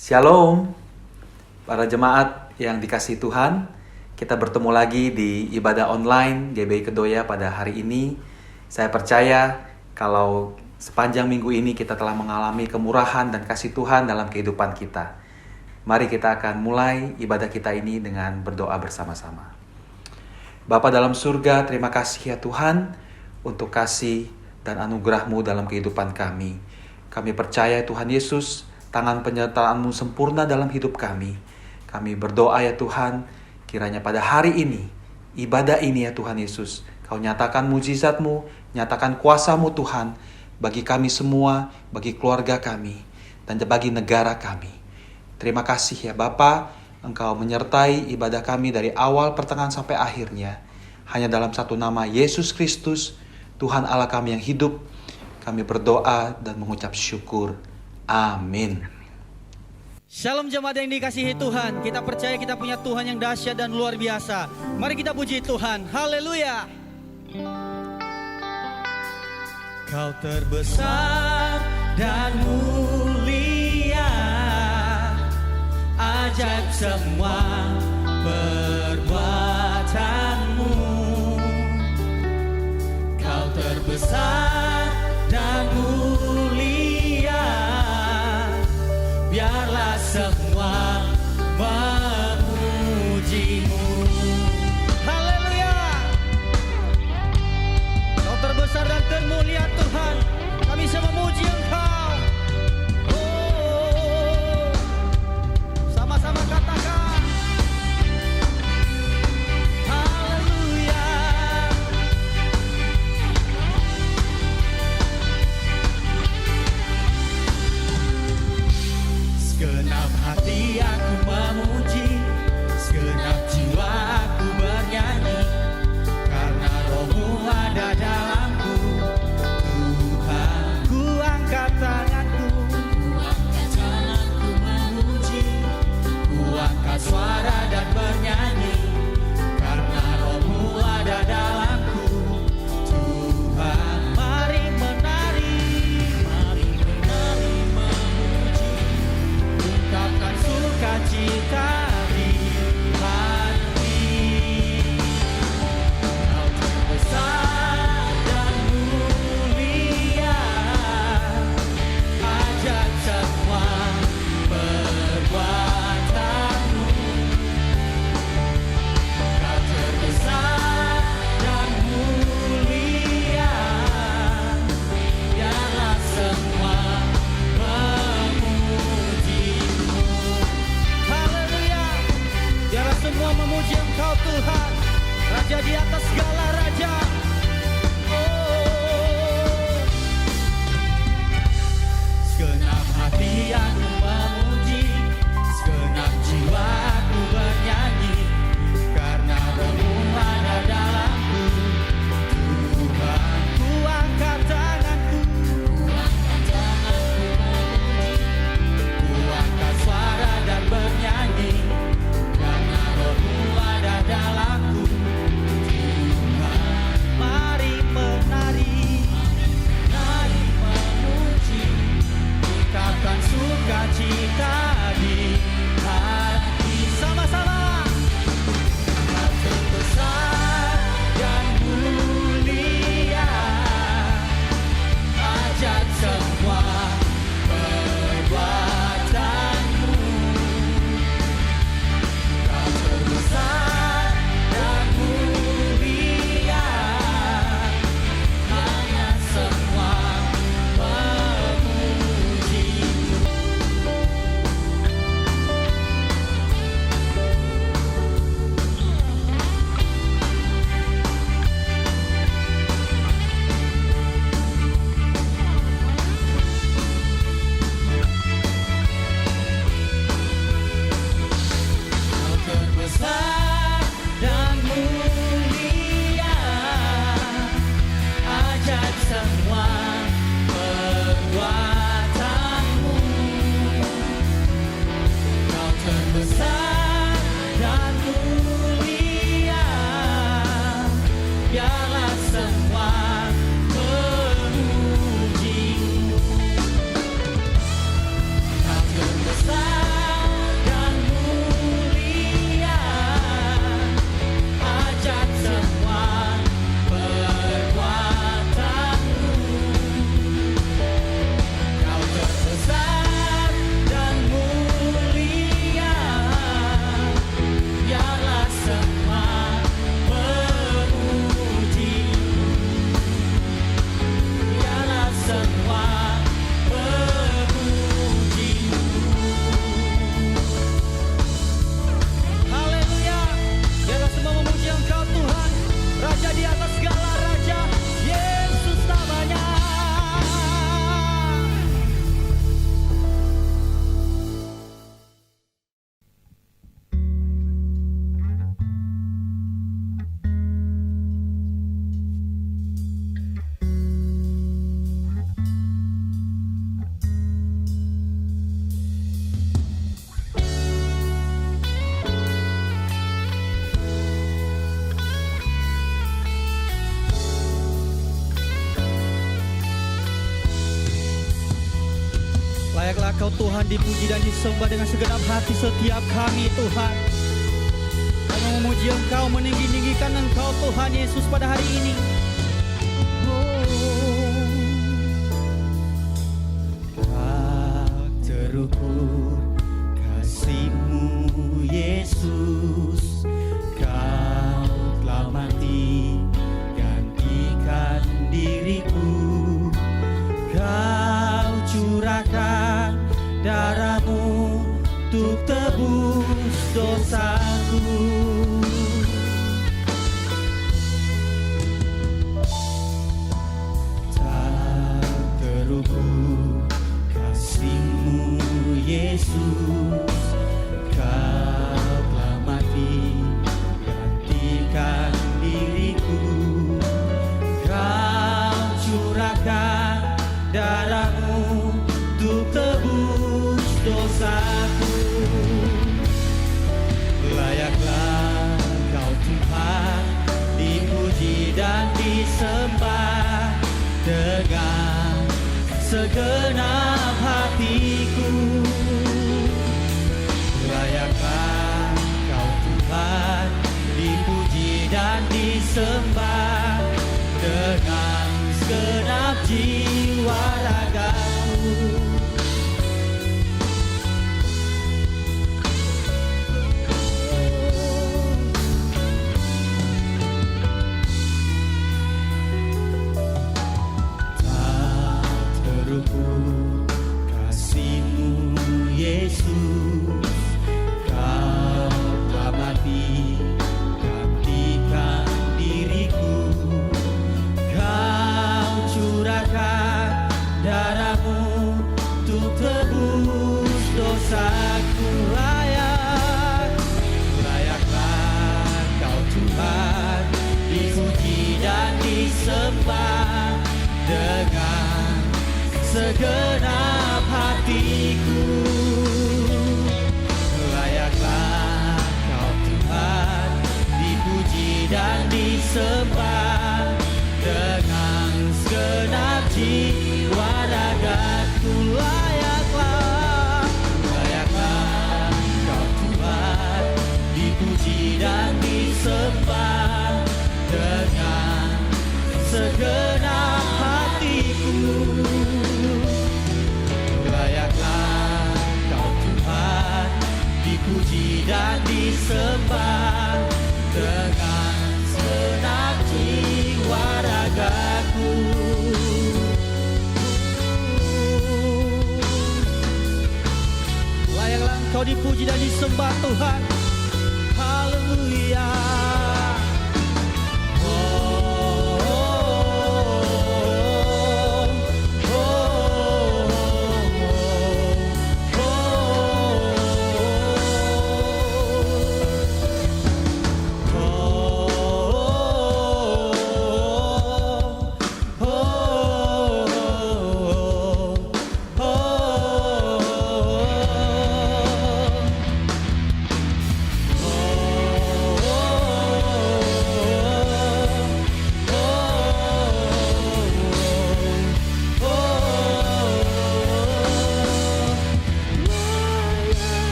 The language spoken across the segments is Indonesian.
Shalom, para jemaat yang dikasihi Tuhan. Kita bertemu lagi di ibadah online GBI Kedoya pada hari ini. Saya percaya kalau sepanjang minggu ini kita telah mengalami kemurahan dan kasih Tuhan dalam kehidupan kita. Mari kita akan mulai ibadah kita ini dengan berdoa bersama-sama. Bapa dalam surga, terima kasih ya Tuhan untuk kasih dan anugerah-Mu dalam kehidupan kami. Kami percaya Tuhan Yesus, tangan penyertaan-Mu sempurna dalam hidup kami. Kami berdoa ya Tuhan, kiranya pada hari ini, ibadah ini ya Tuhan Yesus, Kau nyatakan mujizat-Mu, nyatakan kuasa-Mu Tuhan, bagi kami semua, bagi keluarga kami, dan bagi negara kami. Terima kasih ya Bapa, Engkau menyertai ibadah kami dari awal, pertengahan, sampai akhirnya. Hanya dalam satu nama Yesus Kristus, Tuhan Allah kami yang hidup, kami berdoa dan mengucap syukur. Amin. Shalom jemaat yang dikasihi Tuhan. Kita percaya kita punya Tuhan yang dahsyat dan luar biasa. Mari kita puji Tuhan. Haleluya. Kau terbesar dan mulia, ajaib semua perbuatanmu. Kau terbesar dan mulia, biarlah semua memuji-Mu. Haleluya. Kau terbesar dan termulia Tuhan. Kami bisa memuji Engkau. Oh, sama-sama katakan. Haleluya. Segenap hati aku memuji, segenap jiwa aku bernyanyi, karena Roh-Mu ada dalamku. Tuhan, ku angkat tanganku memuji, ku angkat suara dan bernyanyi, karena Roh-Mu ada dalamku. Tuhan, mari menari memuji, ungkapkan sukacita di hati. Kau terbesar dan mulia, ajaib semua perbuatanmu. Kau terbesar dan mulia, biarlah semua memuji-Mu. Haleluya. Biarlah semua memuji Engkau Tuhan, Raja di atas segala raja. Oh, segenap hati aku memuji, segenap jiwa aku bernyanyi, karena Roh-Mu ada dalamku. Tuhan, ku angkat tanganku memuji, ku angkat suara dan bernyanyi, karena Roh-Mu ada dalamku. Tuhan, mari menari memuji, ungkapkan sukacita di hati. Sama-sama. Kau terbesar dan mulia, ajaib semua perbuatanmu. Kau terbesar dan mulia, hanya semua memuji-Mu. Kau terbesar dan mulia, ajaib semua perbuatanmu. Kau terbesar dan mulia, biarlah semua memuji-Mu. Kau terbesar Layaklah Kau Tuhan dipuji dan disembah dengan segenap hati setiap kami Tuhan. Kami memuji Engkau, meninggi-ninggikan Engkau Tuhan Yesus pada hari ini. Tak terukur kasih-Mu Yesus, Kau telah mati gantikan diriku. Kau curahkan darah-Mu untuk tebus dosaku. Tak terukur kasih-Mu Yesus, Kau telah mati gantikan diriku. Kau curahkan darah-Mu untuk tebus dosaku. Layaklah Kau Tuhan dipuji dan disembah dengan segenap hatiku. Layaklah Kau Tuhan dipuji dan disembah dengan segenap jiwa ragaku. Tak terukur kasih-Mu Yesus, Kau telah mati gantikan diriku. Kau curahkan darah-Mu untuk tebus dosaku. Layaklah Kau Tuhan dipuji dan disembah dengan segenap hatiku. Layaklah Kau Tuhan dipuji dan disembah dengan segenap jiwa ragaku. Layaklah Kau Tuhan dipuji dan disembah dengan segenap hatiku. Layaklah Kau Tuhan dipuji dan disembah dengan segenap jiwa ragaku. Layaklah Engkau dipuji dan disembah Tuhan. Haleluya.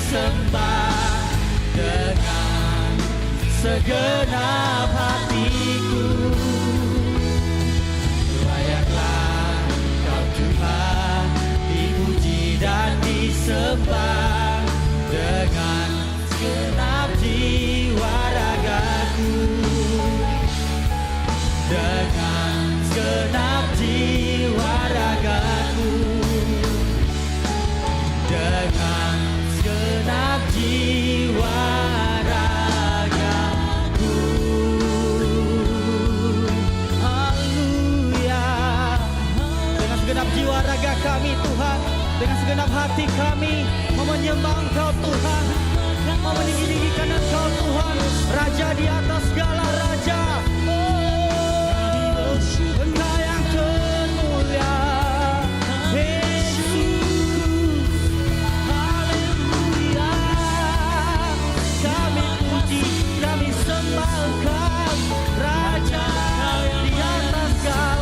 Sembah dengan segenap hatiku. Layaklah Kau Tuhan dipuji dan disembah dengan segenap jiwa ragaku. Dengan segenap jiwa ragaku. Dengan segenap jiwa ragaku. Haleluya. Dengan segenap jiwa raga kami Tuhan, dengan segenap hati kami menyembah Engkau Tuhan, meninggi-ninggikan Engkau Tuhan, Raja di atas segala raja. Engkau yang termulia, Yesus. Haleluya. Kami puji, kami sembah Engkau, Raja di atas segala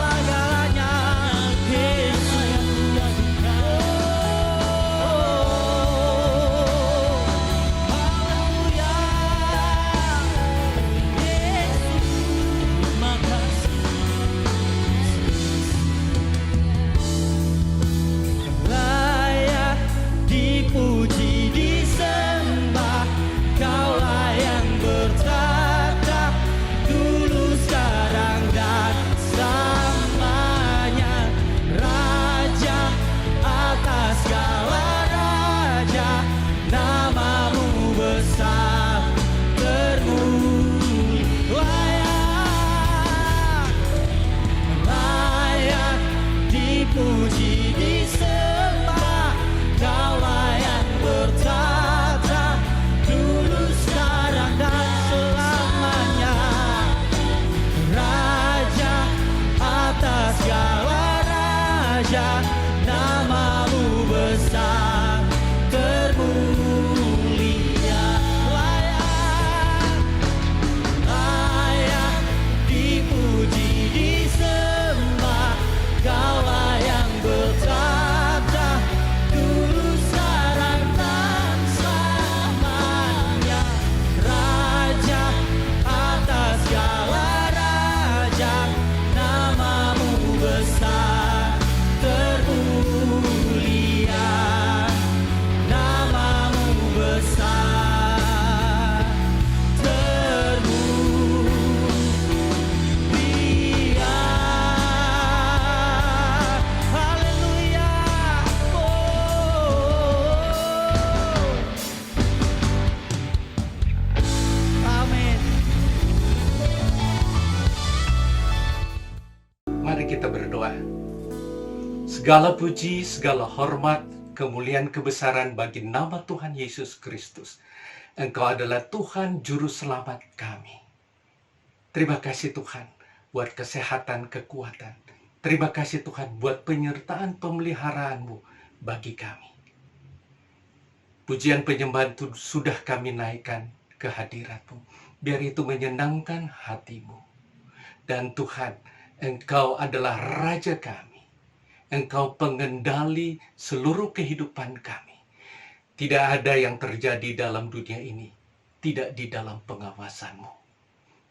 Mari kita berdoa. Segala puji, segala hormat, kemuliaan, kebesaran bagi nama Tuhan Yesus Kristus. Engkau adalah Tuhan Juru Selamat kami. Terima kasih Tuhan buat kesehatan, kekuatan. Terima kasih Tuhan buat penyertaan pemeliharaan-Mu bagi kami. Pujian penyembahan itu sudah kami naikkan ke hadirat-Mu. Biar itu menyenangkan hati-Mu. Dan Tuhan, Engkau adalah Raja kami. Engkau pengendali seluruh kehidupan kami. Tidak ada yang terjadi dalam dunia ini tidak di dalam pengawasan-Mu.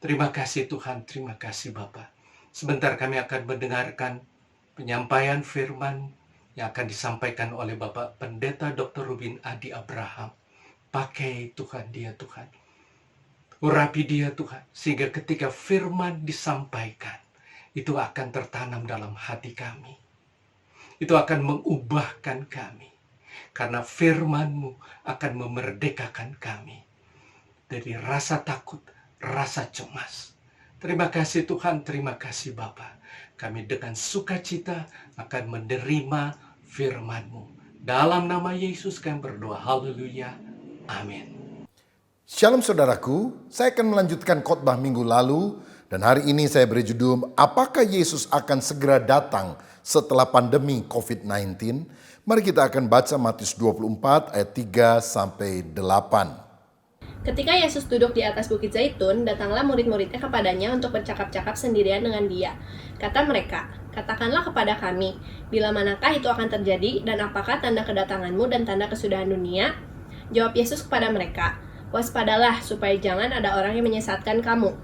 Terima kasih Tuhan, terima kasih Bapa. Sebentar kami akan mendengarkan penyampaian firman yang akan disampaikan oleh Bapak Pendeta Dr. Rubin Adi Abraham. Pakai Tuhan dia Tuhan. Urapi dia Tuhan, sehingga ketika firman disampaikan, itu akan tertanam dalam hati kami. Itu akan mengubahkan kami. Karena firman-Mu akan memerdekakan kami dari rasa takut, rasa cemas. Terima kasih Tuhan, terima kasih Bapa. Kami dengan sukacita akan menerima firman-Mu. Dalam nama Yesus kami berdoa. Haleluya. Amin. Shalom saudaraku, saya akan melanjutkan khotbah minggu lalu dan hari ini saya beri judul Apakah Yesus akan segera datang setelah pandemi COVID-19? Mari kita akan baca Matius 24 ayat 3 sampai 8. Ketika Yesus duduk di atas Bukit Zaitun, datanglah murid-muridnya kepadanya untuk bercakap-cakap sendirian dengan dia. Kata mereka, katakanlah kepada kami, bila manakah itu akan terjadi dan apakah tanda kedatanganmu dan tanda kesudahan dunia? Jawab Yesus kepada mereka, waspadalah supaya jangan ada orang yang menyesatkan kamu.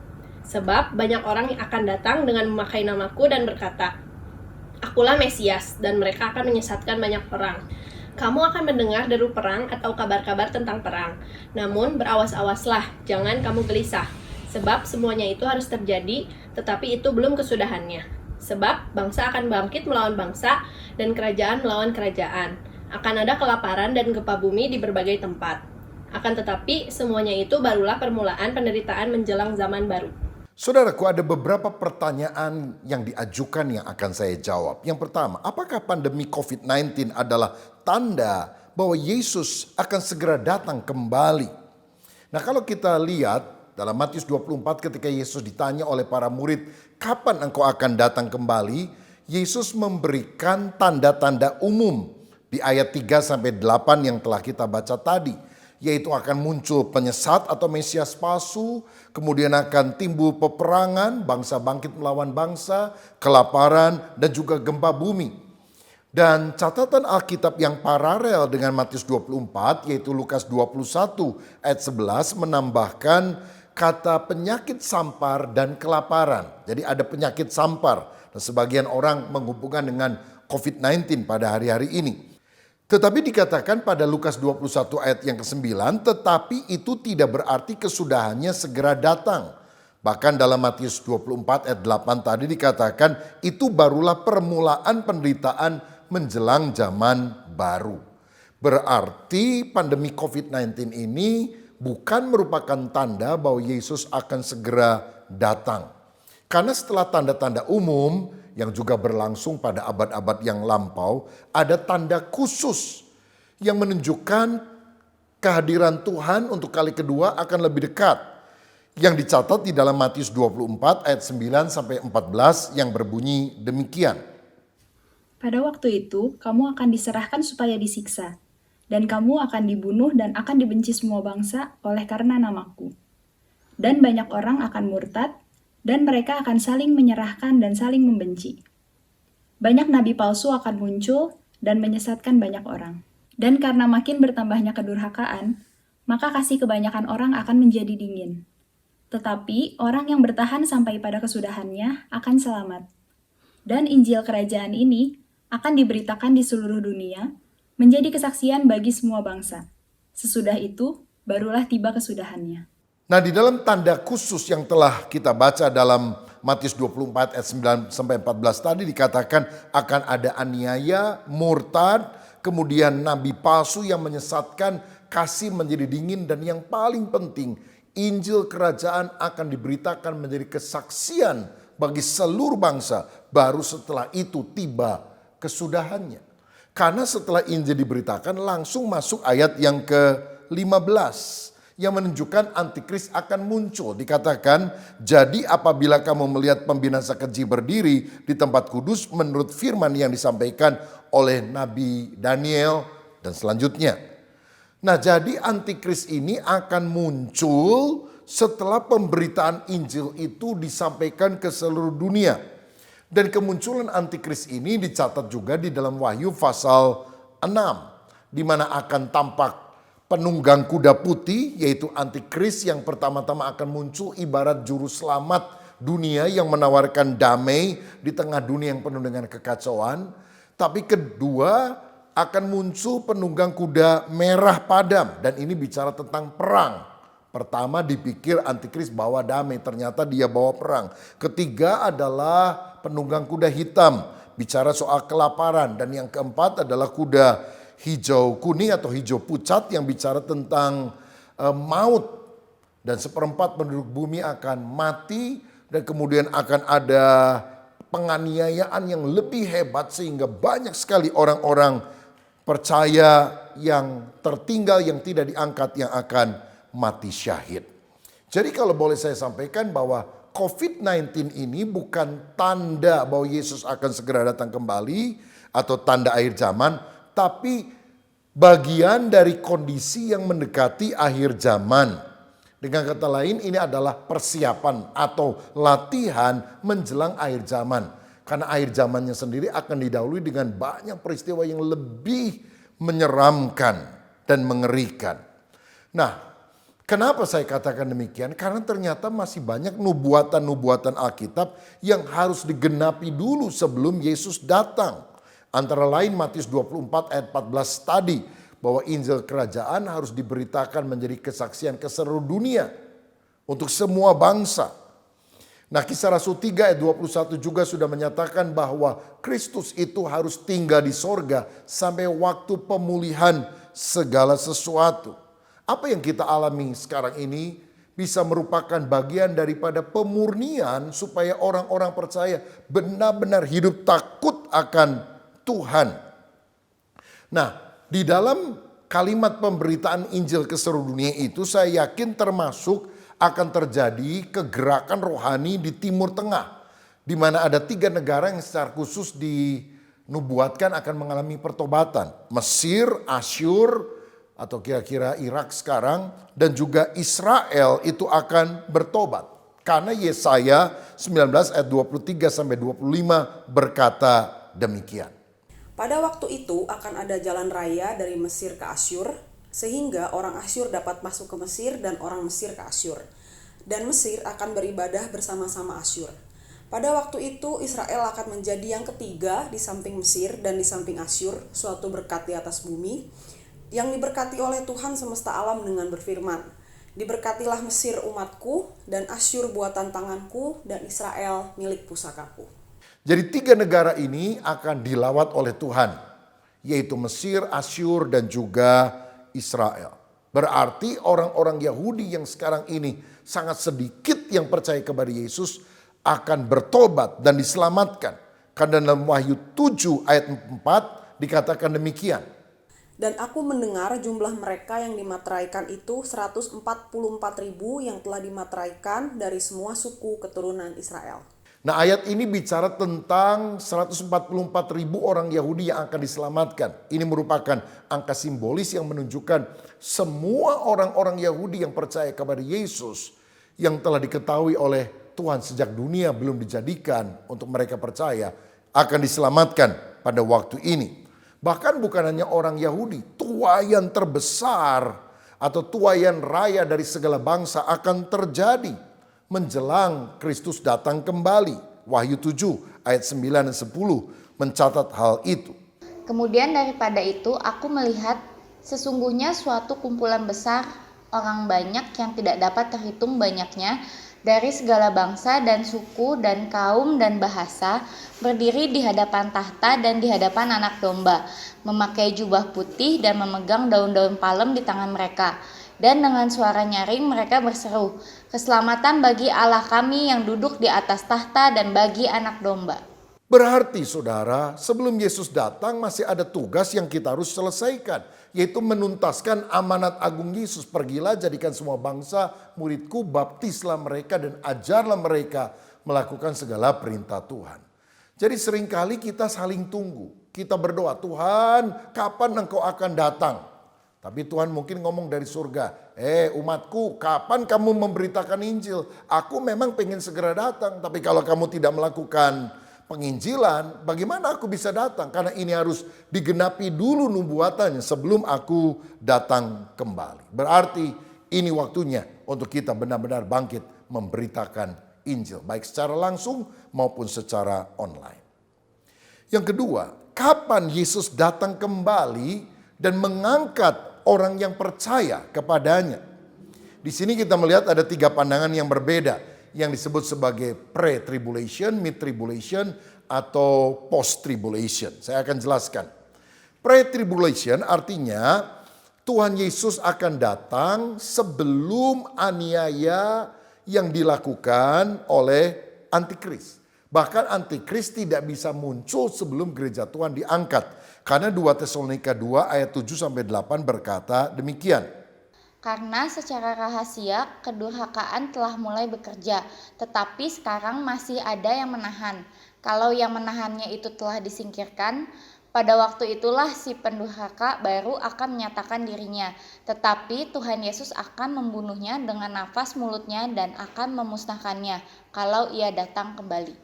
Sebab banyak orang yang akan datang dengan memakai namaku dan berkata, Akulah Mesias, dan mereka akan menyesatkan banyak orang. Kamu akan mendengar deru perang atau kabar-kabar tentang perang. Namun berawas-awaslah, jangan kamu gelisah. Sebab semuanya itu harus terjadi, tetapi itu belum kesudahannya. Sebab bangsa akan bangkit melawan bangsa, dan kerajaan melawan kerajaan. Akan ada kelaparan dan gempa bumi di berbagai tempat. Akan tetapi, semuanya itu barulah permulaan penderitaan menjelang zaman baru. Saudaraku, ada beberapa pertanyaan yang diajukan yang akan saya jawab. Yang pertama, apakah pandemi COVID-19 adalah tanda bahwa Yesus akan segera datang kembali? Nah, kalau kita lihat dalam Matius 24 ketika Yesus ditanya oleh para murid, kapan engkau akan datang kembali? Yesus memberikan tanda-tanda umum di ayat 3-8 yang telah kita baca tadi. Yaitu akan muncul penyesat atau Mesias palsu, kemudian akan timbul peperangan, bangsa bangkit melawan bangsa, kelaparan, dan juga gempa bumi. Dan catatan Alkitab yang paralel dengan Matius 24, yaitu Lukas 21 ayat 11 menambahkan kata penyakit sampar dan kelaparan. Jadi ada penyakit sampar, dan sebagian orang menghubungkan dengan COVID-19 pada hari-hari ini. Tetapi dikatakan pada Lukas 21 ayat yang ke-9, tetapi itu tidak berarti kesudahannya segera datang. Bahkan dalam Matius 24 ayat 8 tadi dikatakan itu barulah permulaan penderitaan menjelang zaman baru. Berarti pandemi COVID-19 ini bukan merupakan tanda bahwa Yesus akan segera datang. Karena setelah tanda-tanda umum yang juga berlangsung pada abad-abad yang lampau, ada tanda khusus yang menunjukkan kehadiran Tuhan untuk kali kedua akan lebih dekat. Yang dicatat di dalam Matius 24 ayat 9-14 yang berbunyi demikian. Pada waktu itu, kamu akan diserahkan supaya disiksa, dan kamu akan dibunuh dan akan dibenci semua bangsa oleh karena namaku. Dan banyak orang akan murtad, dan mereka akan saling menyerahkan dan saling membenci. Banyak nabi palsu akan muncul dan menyesatkan banyak orang. Dan karena makin bertambahnya kedurhakaan, maka kasih kebanyakan orang akan menjadi dingin. Tetapi orang yang bertahan sampai pada kesudahannya akan selamat. Dan Injil Kerajaan ini akan diberitakan di seluruh dunia, menjadi kesaksian bagi semua bangsa. Sesudah itu, barulah tiba kesudahannya. Nah, di dalam tanda khusus yang telah kita baca dalam Matius 24 ayat 9-14 tadi dikatakan akan ada aniaya, murtad, kemudian nabi palsu yang menyesatkan, kasih menjadi dingin, dan yang paling penting, Injil kerajaan akan diberitakan menjadi kesaksian bagi seluruh bangsa, baru setelah itu tiba kesudahannya. Karena setelah Injil diberitakan langsung masuk ayat yang ke-15 yang menunjukkan antikris akan muncul. Dikatakan, jadi apabila kamu melihat pembinasa keji berdiri di tempat kudus menurut firman yang disampaikan oleh Nabi Daniel dan selanjutnya. Nah, jadi antikris ini akan muncul setelah pemberitaan Injil itu disampaikan ke seluruh dunia. Dan kemunculan antikris ini dicatat juga di dalam Wahyu pasal 6. Di mana akan tampak penunggang kuda putih, yaitu antikris yang pertama-tama akan muncul ibarat juru selamat dunia yang menawarkan damai di tengah dunia yang penuh dengan kekacauan. Tapi kedua akan muncul penunggang kuda merah padam, dan ini bicara tentang perang. Pertama dipikir antikris bawa damai, ternyata dia bawa perang. Ketiga adalah penunggang kuda hitam, bicara soal kelaparan. Dan yang keempat adalah kuda hijau kuning atau hijau pucat yang bicara tentang maut. Dan seperempat penduduk bumi akan mati dan kemudian akan ada penganiayaan yang lebih hebat sehingga banyak sekali orang-orang percaya yang tertinggal, yang tidak diangkat, yang akan mati syahid. Jadi kalau boleh saya sampaikan bahwa COVID-19 ini bukan tanda bahwa Yesus akan segera datang kembali atau tanda akhir zaman, tapi bagian dari kondisi yang mendekati akhir zaman. Dengan kata lain, ini adalah persiapan atau latihan menjelang akhir zaman. Karena akhir zamannya sendiri akan didahului dengan banyak peristiwa yang lebih menyeramkan dan mengerikan. Nah, kenapa saya katakan demikian? Karena ternyata masih banyak nubuatan-nubuatan Alkitab yang harus digenapi dulu sebelum Yesus datang. Antara lain Matius 24 ayat 14 tadi, bahwa Injil kerajaan harus diberitakan menjadi kesaksian ke seluruh dunia untuk semua bangsa. Nah, Kisah Rasul 3 ayat 21 juga sudah menyatakan bahwa Kristus itu harus tinggal di sorga sampai waktu pemulihan segala sesuatu. Apa yang kita alami sekarang ini bisa merupakan bagian daripada pemurnian supaya orang-orang percaya benar-benar hidup takut akan Tuhan. Nah, di dalam kalimat pemberitaan Injil ke seluruh dunia itu saya yakin termasuk akan terjadi kegerakan rohani di Timur Tengah. Di mana ada 3 negara yang secara khusus dinubuatkan akan mengalami pertobatan. Mesir, Asyur, atau kira-kira Irak sekarang, dan juga Israel itu akan bertobat. Karena Yesaya 19 ayat 23 sampai 25 berkata demikian. Pada waktu itu akan ada jalan raya dari Mesir ke Asyur, sehingga orang Asyur dapat masuk ke Mesir dan orang Mesir ke Asyur. Dan Mesir akan beribadah bersama-sama Asyur. Pada waktu itu Israel akan menjadi yang ketiga di samping Mesir dan di samping Asyur, suatu berkat di atas bumi, yang diberkati oleh Tuhan semesta alam dengan berfirman, diberkatilah Mesir umatku, dan Asyur buatan tanganku, dan Israel milik pusakaku. Jadi 3 negara ini akan dilawat oleh Tuhan, yaitu Mesir, Asyur, dan juga Israel. Berarti orang-orang Yahudi yang sekarang ini sangat sedikit yang percaya kepada Yesus akan bertobat dan diselamatkan. Karena dalam Wahyu 7 ayat 4 dikatakan demikian. Dan aku mendengar jumlah mereka yang dimateraikan itu 144.000 yang telah dimateraikan dari semua suku keturunan Israel. Nah, ayat ini bicara tentang 144.000 orang Yahudi yang akan diselamatkan. Ini merupakan angka simbolis yang menunjukkan semua orang-orang Yahudi yang percaya kepada Yesus yang telah diketahui oleh Tuhan sejak dunia belum dijadikan untuk mereka percaya akan diselamatkan pada waktu ini. Bahkan bukan hanya orang Yahudi, tuaian terbesar atau tuaian raya dari segala bangsa akan terjadi menjelang Kristus datang kembali. Wahyu 7 ayat 9 dan 10 mencatat hal itu. Kemudian daripada itu aku melihat sesungguhnya suatu kumpulan besar orang banyak yang tidak dapat terhitung banyaknya dari segala bangsa dan suku dan kaum dan bahasa berdiri di hadapan tahta dan di hadapan anak domba, memakai jubah putih dan memegang daun-daun palem di tangan mereka. Dan dengan suara nyaring mereka berseru, "Keselamatan bagi Allah kami yang duduk di atas tahta dan bagi Anak Domba." Berarti saudara, sebelum Yesus datang masih ada tugas yang kita harus selesaikan. Yaitu menuntaskan amanat agung Yesus. Pergilah jadikan semua bangsa muridku, baptislah mereka dan ajarlah mereka melakukan segala perintah Tuhan. Jadi seringkali kita saling tunggu. Kita berdoa, Tuhan kapan engkau akan datang? Tapi Tuhan mungkin ngomong dari surga, umatku kapan kamu memberitakan Injil? Aku memang pengen segera datang, tapi kalau kamu tidak melakukan penginjilan, bagaimana aku bisa datang? Karena ini harus digenapi dulu nubuatannya sebelum aku datang kembali. Berarti ini waktunya untuk kita benar-benar bangkit memberitakan Injil. Baik secara langsung maupun secara online. Yang kedua, kapan Yesus datang kembali dan mengangkat orang yang percaya kepadanya? Di sini kita melihat ada 3 pandangan yang berbeda. Yang disebut sebagai pre-tribulation, mid-tribulation, atau post-tribulation. Saya akan jelaskan. Pre-tribulation artinya Tuhan Yesus akan datang sebelum aniaya yang dilakukan oleh antikris. Bahkan antikris tidak bisa muncul sebelum gereja Tuhan diangkat. Karena 2 Tesalonika 2 ayat 7-8 berkata demikian. Karena secara rahasia kedurhakaan telah mulai bekerja, tetapi sekarang masih ada yang menahan. Kalau yang menahannya itu telah disingkirkan, pada waktu itulah si pendurhaka baru akan menyatakan dirinya. Tetapi Tuhan Yesus akan membunuhnya dengan nafas mulutnya dan akan memusnahkannya kalau ia datang kembali.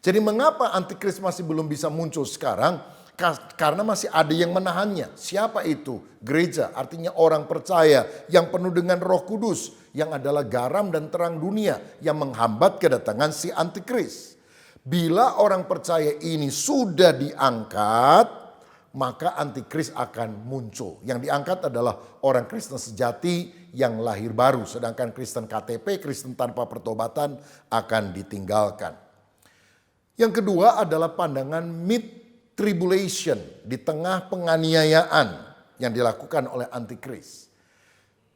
Jadi mengapa antikris masih belum bisa muncul sekarang? Karena masih ada yang menahannya. Siapa itu? Gereja, artinya orang percaya yang penuh dengan Roh Kudus, yang adalah garam dan terang dunia, yang menghambat kedatangan si antikris. Bila orang percaya ini sudah diangkat, maka antikris akan muncul. Yang diangkat adalah orang Kristen sejati yang lahir baru, sedangkan Kristen KTP, Kristen tanpa pertobatan akan ditinggalkan. Yang kedua adalah pandangan mid-tribulation, di tengah penganiayaan yang dilakukan oleh antikris.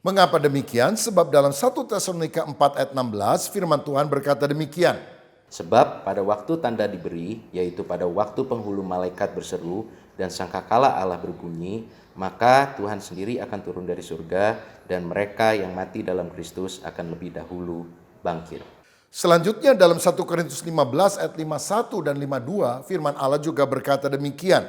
Mengapa demikian? Sebab dalam 1 Tesalonika 4 ayat 16 firman Tuhan berkata demikian. Sebab pada waktu tanda diberi, yaitu pada waktu penghulu malaikat berseru dan sangkakala Allah berbunyi, maka Tuhan sendiri akan turun dari surga dan mereka yang mati dalam Kristus akan lebih dahulu bangkit. Selanjutnya dalam 1 Korintus 15 ayat 51 dan 52 firman Allah juga berkata demikian.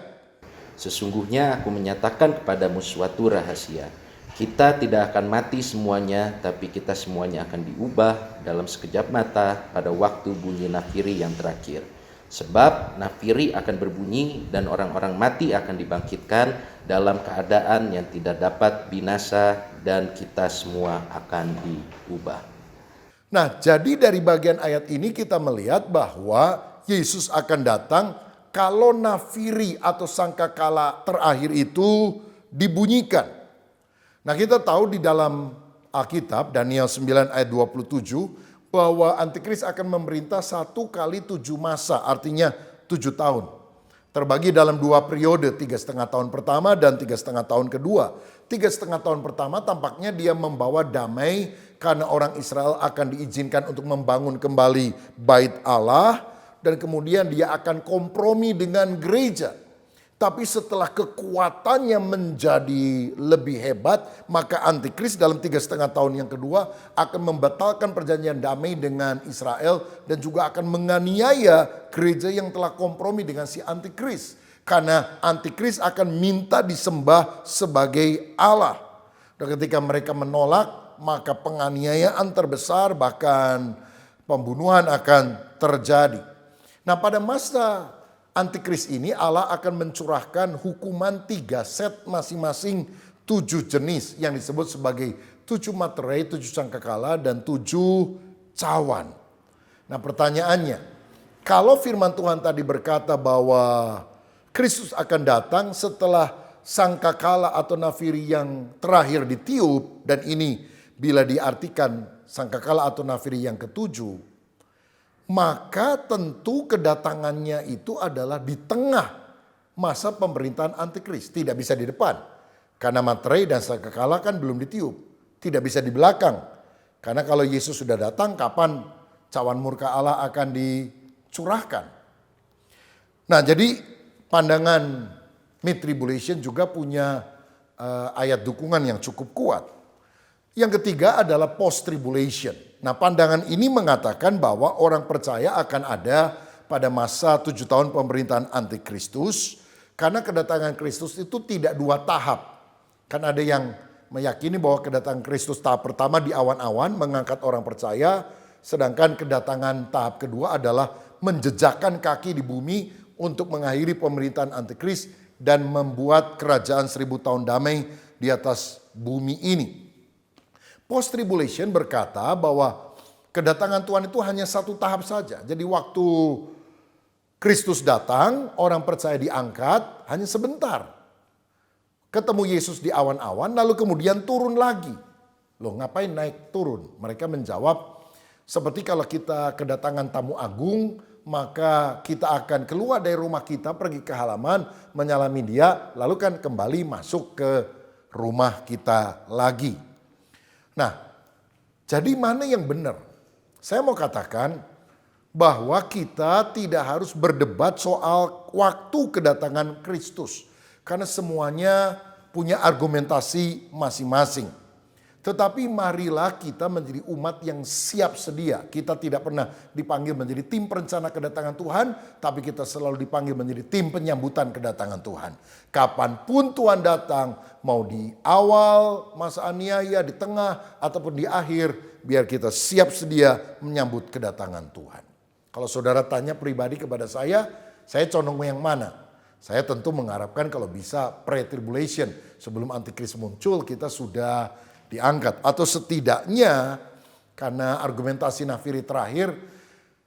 Sesungguhnya aku menyatakan kepadamu suatu rahasia. Kita tidak akan mati semuanya, tapi kita semuanya akan diubah dalam sekejap mata pada waktu bunyi nafiri yang terakhir. Sebab nafiri akan berbunyi dan orang-orang mati akan dibangkitkan dalam keadaan yang tidak dapat binasa dan kita semua akan diubah. Nah, jadi dari bagian ayat ini kita melihat bahwa Yesus akan datang kalau nafiri atau sangkakala terakhir itu dibunyikan. Nah, kita tahu di dalam Alkitab Daniel 9 ayat 27 bahwa antikris akan memerintah 1 kali 7 masa, artinya 7 tahun. Terbagi dalam 2 periode, 3,5 tahun pertama dan 3,5 tahun kedua. 3,5 tahun pertama tampaknya dia membawa damai karena orang Israel akan diizinkan untuk membangun kembali bait Allah. Dan kemudian dia akan kompromi dengan gereja. Tapi setelah kekuatannya menjadi lebih hebat, maka antikris dalam 3,5 tahun yang kedua akan membatalkan perjanjian damai dengan Israel dan juga akan menganiaya gereja yang telah kompromi dengan si antikris. Karena antikris akan minta disembah sebagai Allah. Dan ketika mereka menolak, maka penganiayaan terbesar bahkan pembunuhan akan terjadi. Nah, pada masa antikris ini Allah akan mencurahkan hukuman 3 set masing-masing 7 jenis yang disebut sebagai 7 materai, 7 sangkakala dan 7 cawan. Nah, pertanyaannya, kalau firman Tuhan tadi berkata bahwa Kristus akan datang setelah sangkakala atau nafiri yang terakhir ditiup, dan ini bila diartikan sangkakala atau nafiri yang ketujuh, maka tentu kedatangannya itu adalah di tengah masa pemerintahan antikris. Tidak bisa di depan. Karena materai dan sangkakala kan belum ditiup. Tidak bisa di belakang. Karena kalau Yesus sudah datang, kapan cawan murka Allah akan dicurahkan? Nah, jadi pandangan mid-tribulation juga punya ayat dukungan yang cukup kuat. Yang ketiga adalah post-tribulation. Nah, pandangan ini mengatakan bahwa orang percaya akan ada pada masa 7 tahun pemerintahan antikristus. Karena kedatangan Kristus itu tidak 2 tahap. Kan ada yang meyakini bahwa kedatangan Kristus tahap pertama di awan-awan mengangkat orang percaya. Sedangkan kedatangan tahap kedua adalah menjejakkan kaki di bumi untuk mengakhiri pemerintahan antikris dan membuat kerajaan 1000 tahun damai di atas bumi ini. Post-tribulation berkata bahwa kedatangan Tuhan itu hanya 1 tahap saja. Jadi waktu Kristus datang, orang percaya diangkat hanya sebentar. Ketemu Yesus di awan-awan lalu kemudian turun lagi. Loh, ngapain naik turun? Mereka menjawab, seperti kalau kita kedatangan tamu agung, maka kita akan keluar dari rumah kita, pergi ke halaman, menyalami dia, lalu kan kembali masuk ke rumah kita lagi. Nah, jadi mana yang benar? Saya mau katakan bahwa kita tidak harus berdebat soal waktu kedatangan Kristus. Karena semuanya punya argumentasi masing-masing. Tetapi marilah kita menjadi umat yang siap sedia. Kita tidak pernah dipanggil menjadi tim perencana kedatangan Tuhan, tapi kita selalu dipanggil menjadi tim penyambutan kedatangan Tuhan. Kapanpun Tuhan datang, mau di awal masa aniaya, di tengah, ataupun di akhir, biar kita siap sedia menyambut kedatangan Tuhan. Kalau saudara tanya pribadi kepada saya condong yang mana? Saya tentu mengharapkan kalau bisa pre-tribulation, sebelum antikris muncul kita sudah diangkat. Atau setidaknya karena argumentasi Nafiri terakhir,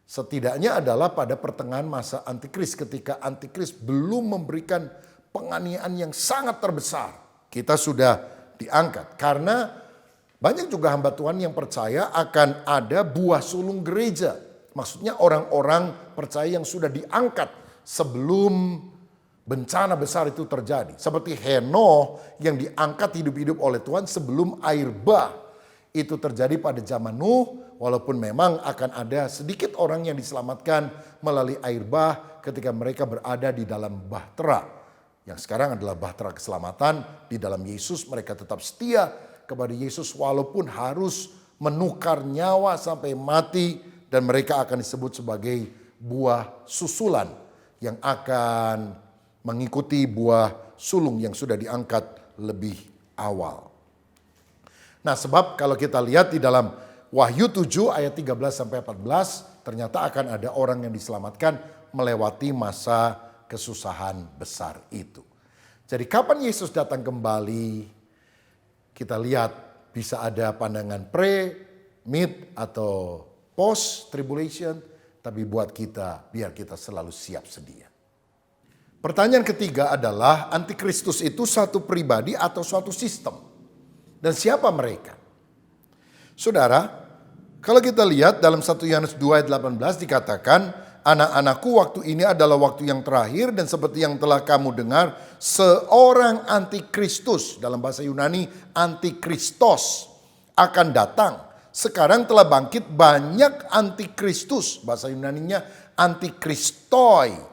setidaknya adalah pada pertengahan masa antikris, ketika antikris belum memberikan penganiayaan yang sangat terbesar, kita sudah diangkat. Karena banyak juga hamba Tuhan yang percaya akan ada buah sulung gereja. Maksudnya orang-orang percaya yang sudah diangkat sebelum bencana besar itu terjadi. Seperti Henoh yang diangkat hidup-hidup oleh Tuhan sebelum air bah itu terjadi pada zaman Nuh. Walaupun memang akan ada sedikit orang yang diselamatkan melalui air bah ketika mereka berada di dalam bahtera. Yang sekarang adalah bahtera keselamatan. Di dalam Yesus mereka tetap setia kepada Yesus walaupun harus menukar nyawa sampai mati. Dan mereka akan disebut sebagai buah susulan yang akan mengikuti buah sulung yang sudah diangkat lebih awal. Nah, sebab kalau kita lihat di dalam Wahyu 7 ayat 13-14, ternyata akan ada orang yang diselamatkan melewati masa kesusahan besar itu. Jadi kapan Yesus datang kembali, kita lihat bisa ada pandangan pre, mid, atau post tribulation, tapi buat kita biar kita selalu siap sedia. Pertanyaan ketiga adalah antikristus itu satu pribadi atau suatu sistem? Dan siapa mereka? Saudara, kalau kita lihat dalam 1 Yohanes 2 ayat 18 dikatakan, anak-anakku waktu ini adalah waktu yang terakhir dan seperti yang telah kamu dengar, seorang antikristus, dalam bahasa Yunani antikristos, akan datang. Sekarang telah bangkit banyak antikristus, bahasa Yunaninya antikristoi.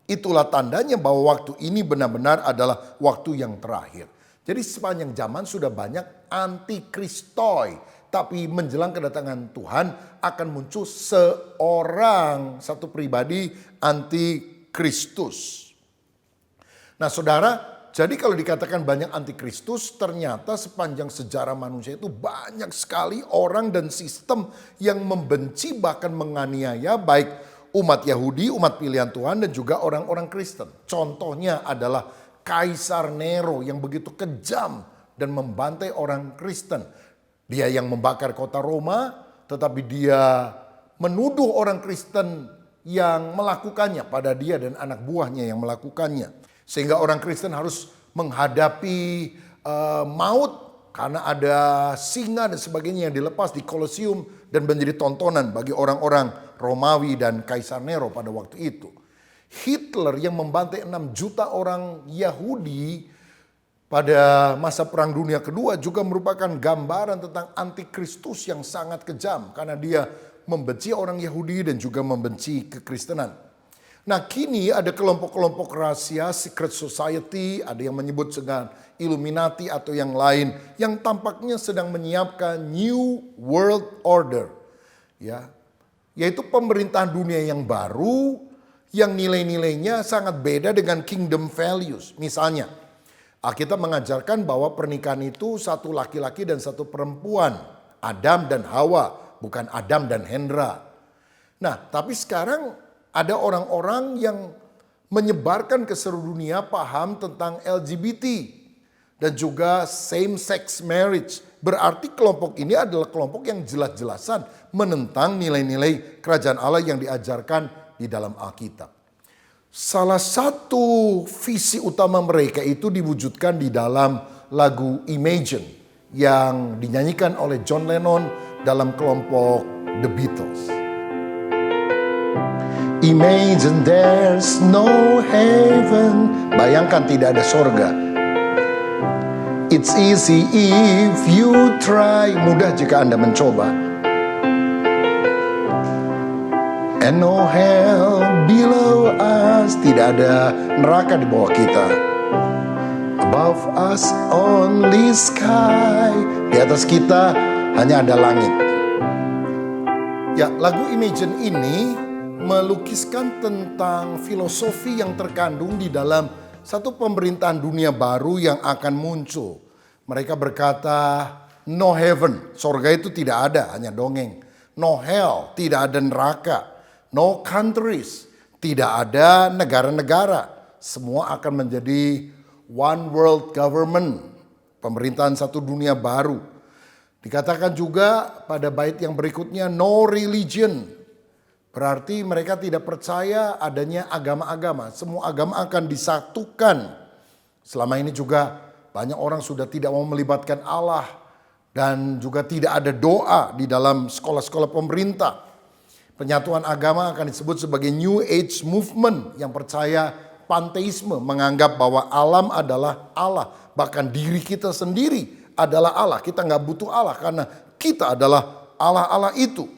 Itulah tandanya bahwa waktu ini benar-benar adalah waktu yang terakhir. Jadi sepanjang zaman sudah banyak antikristoi. Tapi menjelang kedatangan Tuhan akan muncul satu pribadi antikristus. Nah saudara, jadi kalau dikatakan banyak antikristus, ternyata sepanjang sejarah manusia itu banyak sekali orang dan sistem yang membenci bahkan menganiaya baik umat Yahudi, umat pilihan Tuhan dan juga orang-orang Kristen. Contohnya adalah Kaisar Nero yang begitu kejam dan membantai orang Kristen. Dia yang membakar kota Roma, tetapi dia menuduh orang Kristen yang melakukannya pada dia dan anak buahnya yang melakukannya. Sehingga orang Kristen harus menghadapi maut karena ada singa dan sebagainya yang dilepas di Kolosium dan menjadi tontonan bagi orang-orang Romawi dan Kaisar Nero pada waktu itu. Hitler yang membantai 6 juta orang Yahudi pada masa Perang Dunia Kedua juga merupakan gambaran tentang antikristus yang sangat kejam karena dia membenci orang Yahudi dan juga membenci kekristenan. Nah, kini ada kelompok-kelompok rahasia, secret society, ada yang menyebut dengan Illuminati atau yang lain yang tampaknya sedang menyiapkan New World Order, ya, yaitu pemerintahan dunia yang baru yang nilai-nilainya sangat beda dengan kingdom values. Misalnya, Alkitab mengajarkan bahwa pernikahan itu satu laki-laki dan satu perempuan, Adam dan Hawa, bukan Adam dan Hendra. Nah, tapi sekarang ada orang-orang yang menyebarkan ke seluruh dunia paham tentang LGBT dan juga same sex marriage. Berarti kelompok ini adalah kelompok yang jelas-jelasan menentang nilai-nilai kerajaan Allah yang diajarkan di dalam Alkitab. Salah satu visi utama mereka itu diwujudkan di dalam lagu Imagine yang dinyanyikan oleh John Lennon dalam kelompok The Beatles. Imagine there's no heaven. Bayangkan tidak ada sorga. It's easy if you try. Mudah jika Anda mencoba. And no hell below us. Tidak ada neraka di bawah kita. Above us only sky. Di atas kita hanya ada langit. Ya, lagu Imagine ini melukiskan tentang filosofi yang terkandung di dalam satu pemerintahan dunia baru yang akan muncul. Mereka berkata, no heaven, sorga itu tidak ada, hanya dongeng. No hell, tidak ada neraka. No countries, tidak ada negara-negara. Semua akan menjadi one world government, pemerintahan satu dunia baru. Dikatakan juga pada bait yang berikutnya, no religion. Berarti mereka tidak percaya adanya agama-agama. Semua agama akan disatukan. Selama ini juga banyak orang sudah tidak mau melibatkan Allah. Dan juga tidak ada doa di dalam sekolah-sekolah pemerintah. Penyatuan agama akan disebut sebagai New Age Movement yang percaya panteisme, menganggap bahwa alam adalah Allah. Bahkan diri kita sendiri adalah Allah. Kita nggak butuh Allah karena kita adalah Allah-Allah itu.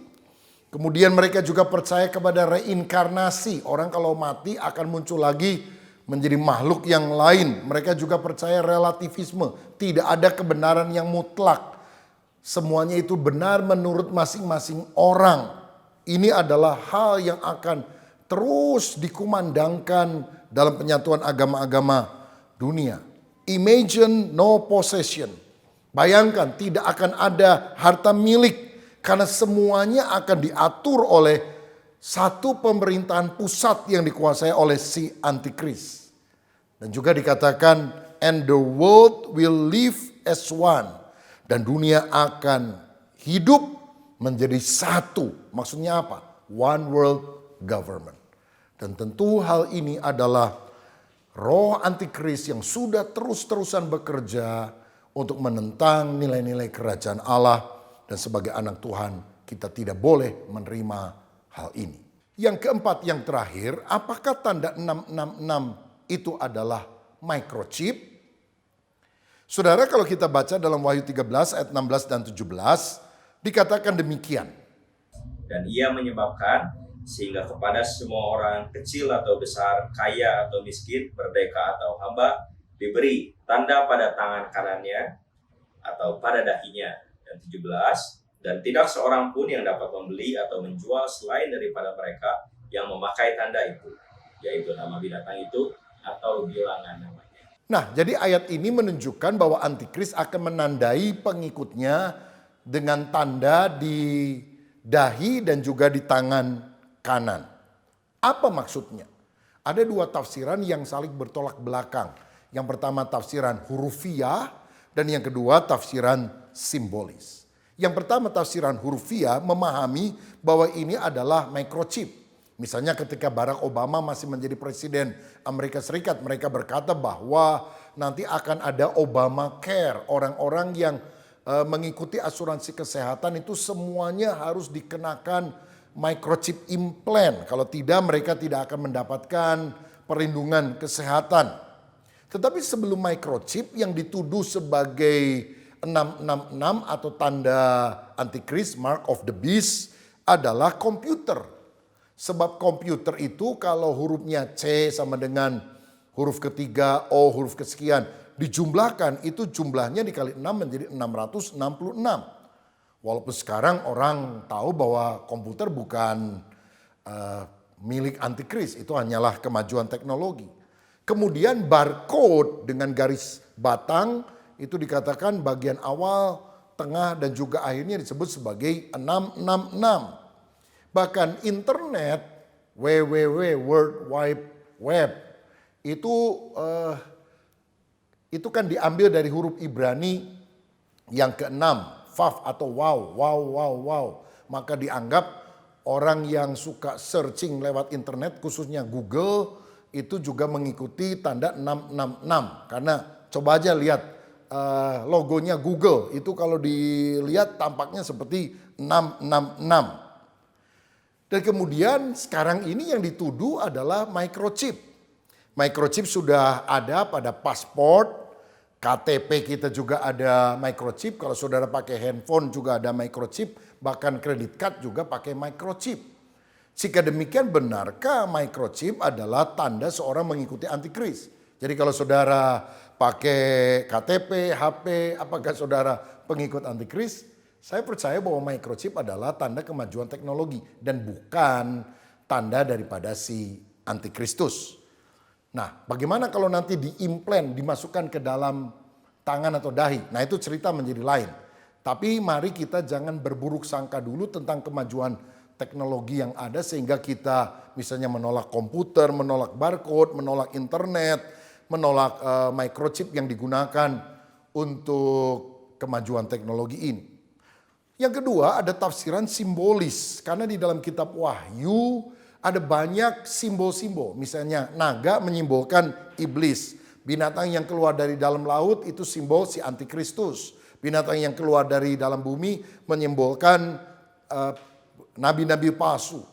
Kemudian mereka juga percaya kepada reinkarnasi. Orang kalau mati akan muncul lagi menjadi makhluk yang lain. Mereka juga percaya relativisme. Tidak ada kebenaran yang mutlak. Semuanya itu benar menurut masing-masing orang. Ini adalah hal yang akan terus dikumandangkan dalam penyatuan agama-agama dunia. Imagine no possession. Bayangkan tidak akan ada harta milik karena semuanya akan diatur oleh satu pemerintahan pusat yang dikuasai oleh si antikris. Dan juga dikatakan and the world will live as one. Dan dunia akan hidup menjadi satu. Maksudnya apa? One world government. Dan tentu hal ini adalah roh antikris yang sudah terus-terusan bekerja untuk menentang nilai-nilai kerajaan Allah. Dan sebagai anak Tuhan kita tidak boleh menerima hal ini. Yang keempat, yang terakhir, apakah tanda 666 itu adalah microchip? Saudara, kalau kita baca dalam Wahyu 13 ayat 16 dan 17, dikatakan demikian. Dan ia menyebabkan sehingga kepada semua orang kecil atau besar, kaya atau miskin, merdeka atau hamba, diberi tanda pada tangan kanannya atau pada dahinya. Dan 17, dan tidak seorang pun yang dapat membeli atau menjual selain daripada mereka yang memakai tanda itu, yaitu nama binatang itu atau bilangan namanya. Nah, jadi ayat ini menunjukkan bahwa antikris akan menandai pengikutnya dengan tanda di dahi dan juga di tangan kanan. Apa maksudnya? Ada dua tafsiran yang saling bertolak belakang. Yang pertama tafsiran hurufiah dan yang kedua tafsiran simbolis. Yang pertama tafsiran hurufiah memahami bahwa ini adalah microchip. Misalnya ketika Barack Obama masih menjadi presiden Amerika Serikat, mereka berkata bahwa nanti akan ada Obamacare, orang-orang yang mengikuti asuransi kesehatan itu semuanya harus dikenakan microchip implant. Kalau tidak mereka tidak akan mendapatkan perlindungan kesehatan. Tetapi sebelum microchip yang dituduh sebagai 666 atau tanda antikris, mark of the beast, adalah komputer. Sebab komputer itu kalau hurufnya C sama dengan huruf ketiga, O huruf kesekian, dijumlahkan itu jumlahnya dikali 6 menjadi 666. Walaupun sekarang orang tahu bahwa komputer bukan milik antikris, itu hanyalah kemajuan teknologi. Kemudian barcode dengan garis batang itu dikatakan bagian awal, tengah, dan juga akhirnya disebut sebagai 666. Bahkan internet, www, World Wide Web, itu kan diambil dari huruf Ibrani yang keenam, Vav atau wow. Maka dianggap orang yang suka searching lewat internet, khususnya Google, itu juga mengikuti tanda 666. Karena coba aja lihat logonya Google, itu kalau dilihat tampaknya seperti 666. Dan kemudian sekarang ini yang dituduh adalah microchip. Microchip sudah ada pada paspor, KTP kita juga ada microchip. Kalau saudara pakai handphone juga ada microchip, bahkan kredit card juga pakai microchip. Jika demikian, benarkah microchip adalah tanda seorang mengikuti antikris? Jadi kalau saudara pakai KTP, HP, apakah saudara pengikut antikris? Saya percaya bahwa microchip adalah tanda kemajuan teknologi dan bukan tanda daripada si antikristus. Nah, bagaimana kalau nanti diimplant, dimasukkan ke dalam tangan atau dahi? Nah, itu cerita menjadi lain. Tapi mari kita jangan berburuk sangka dulu tentang kemajuan teknologi yang ada sehingga kita misalnya menolak komputer, menolak barcode, menolak internet, menolak microchip yang digunakan untuk kemajuan teknologi ini. Yang kedua ada tafsiran simbolis, karena di dalam kitab Wahyu ada banyak simbol-simbol. Misalnya naga menyimbolkan iblis, binatang yang keluar dari dalam laut itu simbol si antikristus. Binatang yang keluar dari dalam bumi menyimbolkan nabi-nabi palsu.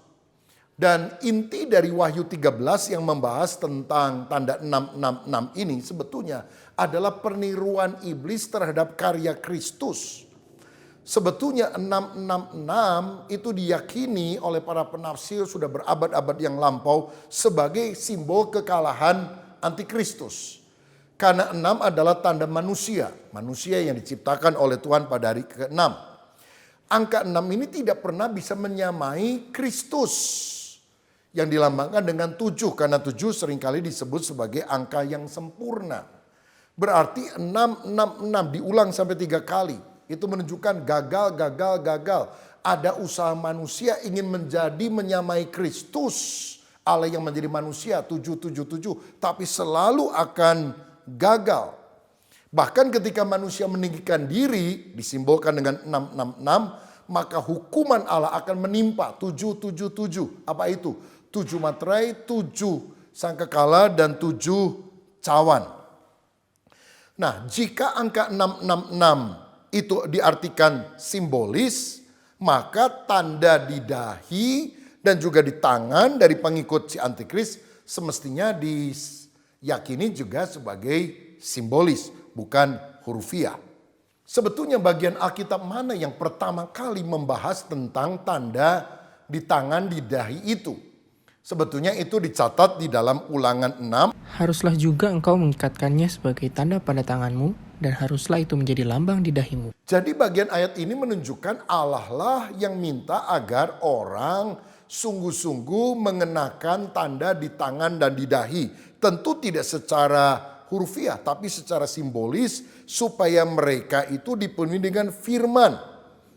Dan inti dari Wahyu 13 yang membahas tentang tanda 666 ini sebetulnya adalah peniruan iblis terhadap karya Kristus. Sebetulnya 666 itu diyakini oleh para penafsir sudah berabad-abad yang lampau sebagai simbol kekalahan antikristus. Karena 6 adalah tanda manusia yang diciptakan oleh Tuhan pada hari ke-6. Angka 6 ini tidak pernah bisa menyamai Kristus yang dilambangkan dengan 7, karena 7 seringkali disebut sebagai angka yang sempurna. Berarti 666 diulang sampai 3 kali. Itu menunjukkan gagal. Ada usaha manusia ingin menyamai Kristus, Allah yang menjadi manusia 777, tapi selalu akan gagal. Bahkan ketika manusia meninggikan diri disimbolkan dengan 666, maka hukuman Allah akan menimpa 777. Apa itu? 7 materai, 7 sangkakala, dan 7 cawan. Nah, jika angka 666 itu diartikan simbolis, maka tanda di dahi dan juga di tangan dari pengikut si antikris semestinya diyakini juga sebagai simbolis, bukan hurufiah. Sebetulnya bagian Alkitab mana yang pertama kali membahas tentang tanda di tangan di dahi itu? Sebetulnya itu dicatat di dalam Ulangan 6. Haruslah juga engkau mengikatkannya sebagai tanda pada tanganmu, dan haruslah itu menjadi lambang di dahimu. Jadi bagian ayat ini menunjukkan Allah lah yang minta agar orang sungguh-sungguh mengenakan tanda di tangan dan di dahi. Tentu tidak secara hurufiah, tapi secara simbolis supaya mereka itu dipenuhi dengan firman.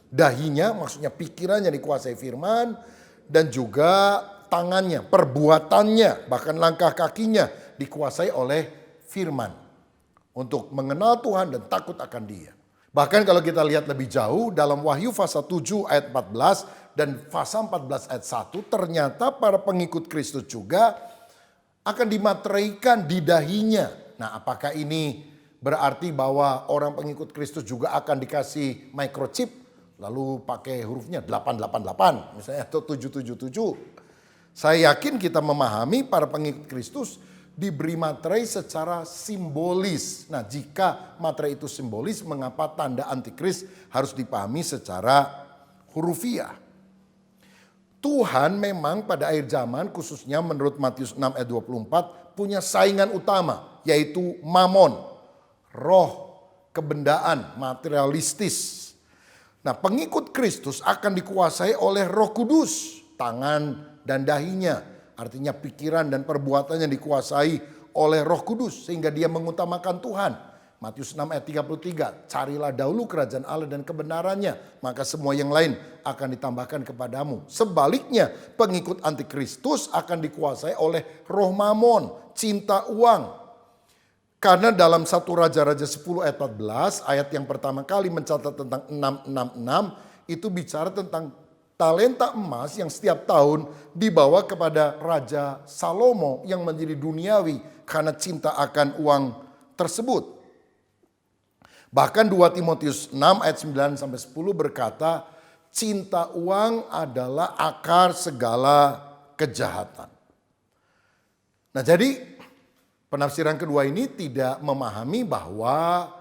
Dahinya maksudnya pikirannya dikuasai firman, dan juga tangannya, perbuatannya, bahkan langkah kakinya dikuasai oleh firman. Untuk mengenal Tuhan dan takut akan Dia. Bahkan kalau kita lihat lebih jauh dalam Wahyu pasal 7 ayat 14 dan pasal 14 ayat 1, ternyata para pengikut Kristus juga akan dimateraikan di dahinya. Nah, apakah ini berarti bahwa orang pengikut Kristus juga akan dikasih microchip lalu pakai hurufnya 888 misalnya atau 777? Saya yakin kita memahami para pengikut Kristus diberi materai secara simbolis. Nah, jika materai itu simbolis, mengapa tanda antikris harus dipahami secara hurufiah? Tuhan memang pada akhir zaman, khususnya menurut Matius 6 ayat 24, punya saingan utama, yaitu mamon, roh kebendaan, materialistis. Nah, pengikut Kristus akan dikuasai oleh Roh Kudus, tangan dan dahinya, artinya pikiran dan perbuatannya dikuasai oleh Roh Kudus sehingga dia mengutamakan Tuhan. Matius 6 ayat 33, carilah dahulu kerajaan Allah dan kebenarannya, maka semua yang lain akan ditambahkan kepadamu. Sebaliknya, pengikut antikristus akan dikuasai oleh roh mamon, cinta uang. Karena dalam 1 Raja-Raja 10 ayat 14, ayat yang pertama kali mencatat tentang 666, itu bicara tentang talenta emas yang setiap tahun dibawa kepada Raja Salomo yang menjadi duniawi karena cinta akan uang tersebut. Bahkan 2 Timotius 6 ayat 9 sampai 10 berkata, cinta uang adalah akar segala kejahatan. Nah, jadi penafsiran kedua ini tidak memahami bahwa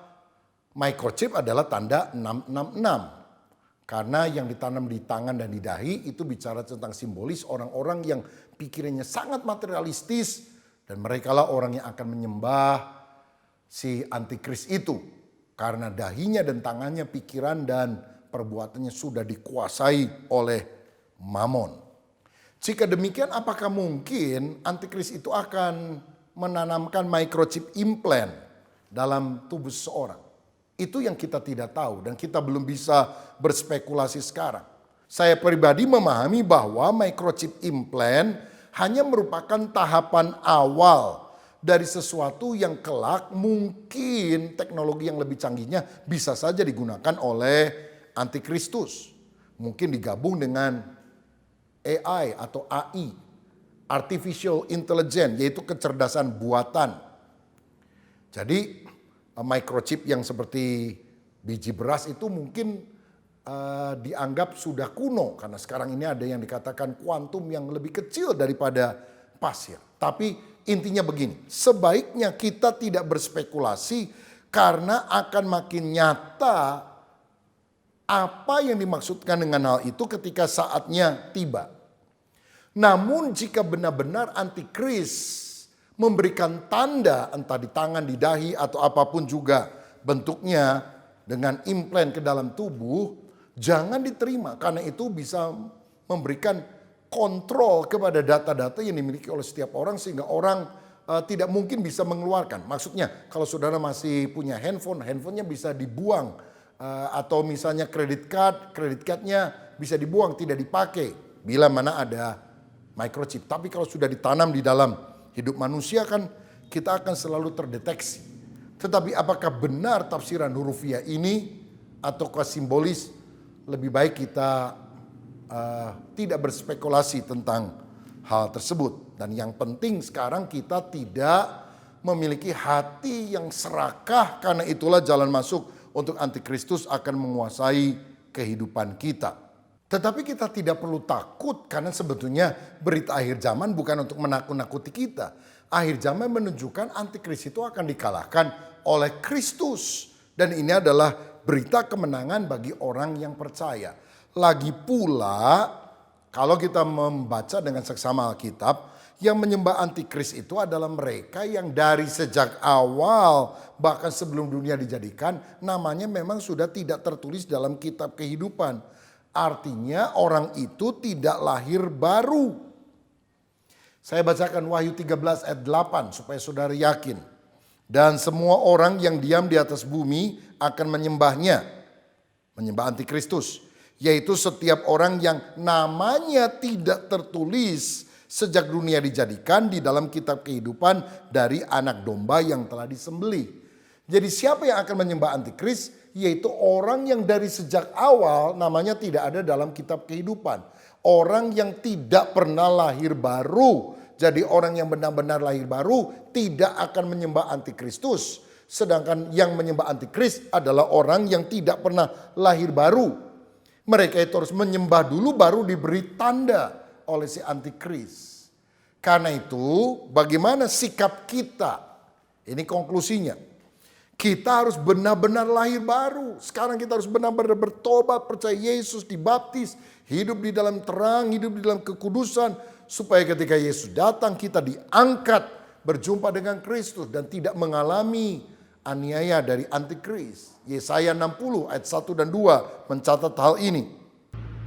microchip adalah tanda 666. Karena yang ditanam di tangan dan di dahi itu bicara tentang simbolis orang-orang yang pikirannya sangat materialistis. Dan merekalah orang yang akan menyembah si antikris itu. Karena dahinya dan tangannya, pikiran dan perbuatannya sudah dikuasai oleh mamon. Jika demikian, apakah mungkin antikris itu akan menanamkan microchip implant dalam tubuh seseorang? Itu yang kita tidak tahu dan kita belum bisa berspekulasi sekarang. Saya pribadi memahami bahwa microchip implant hanya merupakan tahapan awal dari sesuatu yang kelak mungkin teknologi yang lebih canggihnya bisa saja digunakan oleh antikristus. Mungkin digabung dengan AI atau AI, Artificial Intelligence, yaitu kecerdasan buatan. Jadi microchip yang seperti biji beras itu mungkin dianggap sudah kuno. Karena sekarang ini ada yang dikatakan kuantum yang lebih kecil daripada pasir. Tapi intinya begini, sebaiknya kita tidak berspekulasi karena akan makin nyata apa yang dimaksudkan dengan hal itu ketika saatnya tiba. Namun jika benar-benar antikris memberikan tanda entah di tangan, di dahi atau apapun juga bentuknya dengan implant ke dalam tubuh, jangan diterima karena itu bisa memberikan kontrol kepada data-data yang dimiliki oleh setiap orang sehingga orang tidak mungkin bisa mengeluarkan. Maksudnya kalau saudara masih punya handphone, handphonenya bisa dibuang. Atau misalnya kredit cardnya bisa dibuang, tidak dipakai. Bila mana ada microchip. Tapi kalau sudah ditanam di dalam hidup manusia kan kita akan selalu terdeteksi. Tetapi apakah benar tafsiran hurufiah ini ataukah simbolis? Lebih baik kita tidak berspekulasi tentang hal tersebut. Dan yang penting sekarang kita tidak memiliki hati yang serakah, karena itulah jalan masuk untuk antikristus akan menguasai kehidupan kita. Tetapi kita tidak perlu takut karena sebetulnya berita akhir zaman bukan untuk menakut-nakuti kita. Akhir zaman menunjukkan antikris itu akan dikalahkan oleh Kristus. Dan ini adalah berita kemenangan bagi orang yang percaya. Lagi pula, kalau kita membaca dengan seksama Alkitab, yang menyembah antikris itu adalah mereka yang dari sejak awal, bahkan sebelum dunia dijadikan, namanya memang sudah tidak tertulis dalam kitab kehidupan. Artinya orang itu tidak lahir baru. Saya bacakan Wahyu 13 ayat 8 supaya saudara yakin. Dan semua orang yang diam di atas bumi akan menyembahnya. Menyembah antikristus. Yaitu setiap orang yang namanya tidak tertulis sejak dunia dijadikan di dalam kitab kehidupan dari anak domba yang telah disembelih. Jadi siapa yang akan menyembah antikris? Yaitu orang yang dari sejak awal namanya tidak ada dalam kitab kehidupan. Orang yang tidak pernah lahir baru. Jadi orang yang benar-benar lahir baru tidak akan menyembah antikristus. Sedangkan yang menyembah antikris adalah orang yang tidak pernah lahir baru. Mereka itu harus menyembah dulu baru diberi tanda oleh si antikris. Karena itu, bagaimana sikap kita? Ini konklusinya. Kita harus benar-benar lahir baru. Sekarang kita harus benar-benar bertobat, percaya Yesus, dibaptis, hidup di dalam terang, hidup di dalam kekudusan, supaya ketika Yesus datang kita diangkat, berjumpa dengan Kristus dan tidak mengalami aniaya dari antikris. Yesaya 60 ayat 1 dan 2 mencatat hal ini.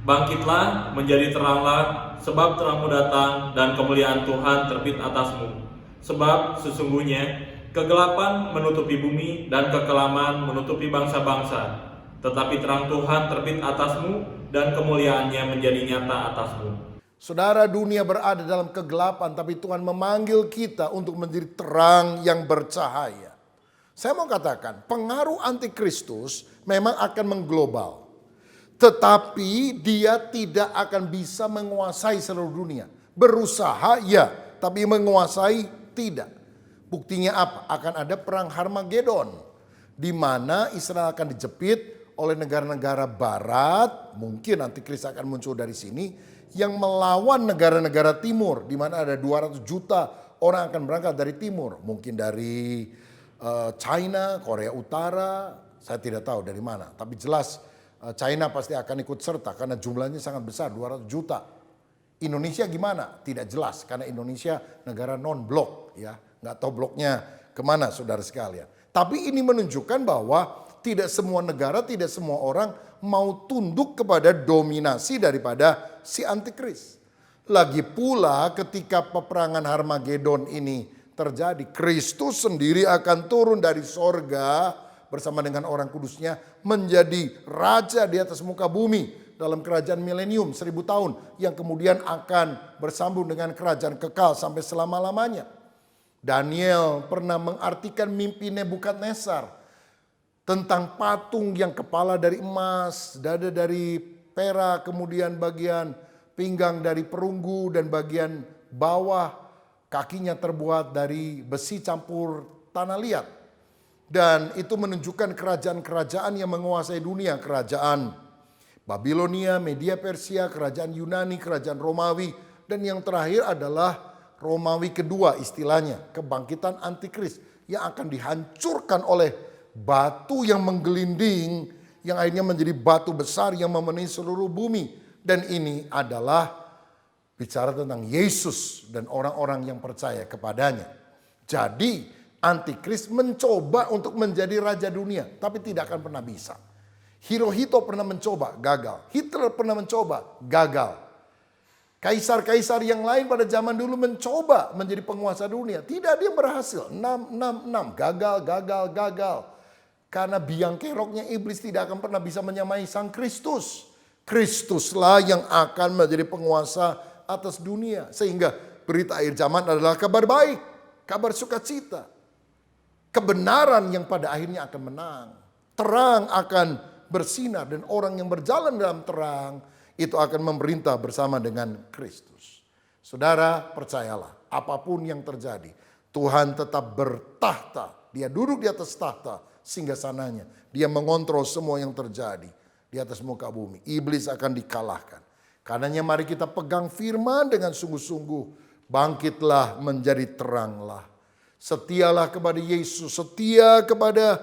Bangkitlah, menjadi teranglah, sebab terangmu datang dan kemuliaan Tuhan terbit atasmu. Sebab sesungguhnya kegelapan menutupi bumi dan kekelaman menutupi bangsa-bangsa. Tetapi terang Tuhan terbit atasmu dan kemuliaannya menjadi nyata atasmu. Saudara, dunia berada dalam kegelapan, tapi Tuhan memanggil kita untuk menjadi terang yang bercahaya. Saya mau katakan, pengaruh antikristus memang akan mengglobal. Tetapi dia tidak akan bisa menguasai seluruh dunia. Berusaha ya, tapi menguasai tidak. Buktinya apa? Akan ada perang Harmagedon, di mana Israel akan dijepit oleh negara-negara barat. Mungkin antikris akan muncul dari sini, yang melawan negara-negara timur, di mana ada 200 juta orang akan berangkat dari timur. Mungkin dari China, Korea Utara, saya tidak tahu dari mana. Tapi jelas China pasti akan ikut serta karena jumlahnya sangat besar, 200 juta. Indonesia gimana? Tidak jelas karena Indonesia negara non-blok, ya, nggak tahu bloknya kemana, saudara sekalian. Tapi ini menunjukkan bahwa tidak semua negara, tidak semua orang mau tunduk kepada dominasi daripada si antikris. Lagi pula ketika peperangan Harmagedon ini terjadi, Kristus sendiri akan turun dari sorga bersama dengan orang kudusnya menjadi raja di atas muka bumi dalam kerajaan milenium 1000 tahun yang kemudian akan bersambung dengan kerajaan kekal sampai selama-lamanya. Daniel pernah mengartikan mimpi Nebukadnezar tentang patung yang kepala dari emas, dada dari perak, kemudian bagian pinggang dari perunggu dan bagian bawah kakinya terbuat dari besi campur tanah liat. Dan itu menunjukkan kerajaan-kerajaan yang menguasai dunia. Kerajaan Babilonia, Media Persia, kerajaan Yunani, kerajaan Romawi. Dan yang terakhir adalah Romawi kedua istilahnya. Kebangkitan antikris yang akan dihancurkan oleh batu yang menggelinding. Yang akhirnya menjadi batu besar yang memenuhi seluruh bumi. Dan ini adalah bicara tentang Yesus dan orang-orang yang percaya kepadanya. Jadi antikris mencoba untuk menjadi raja dunia, tapi tidak akan pernah bisa. Hirohito pernah mencoba, gagal. Hitler pernah mencoba, gagal. Kaisar-kaisar yang lain pada zaman dulu mencoba menjadi penguasa dunia. Tidak ada yang berhasil. 6, gagal. Karena biang keroknya iblis tidak akan pernah bisa menyamai Sang Kristus. Kristuslah yang akan menjadi penguasa atas dunia. Sehingga berita akhir zaman adalah kabar baik, kabar sukacita. Kebenaran yang pada akhirnya akan menang. Terang akan bersinar dan orang yang berjalan dalam terang itu akan memerintah bersama dengan Kristus. Saudara, percayalah, apapun yang terjadi, Tuhan tetap bertahta. Dia duduk di atas tahta singgasananya. Dia mengontrol semua yang terjadi di atas muka bumi. Iblis akan dikalahkan. Karenanya mari kita pegang firman dengan sungguh-sungguh. Bangkitlah menjadi teranglah. Setialah kepada Yesus, setia kepada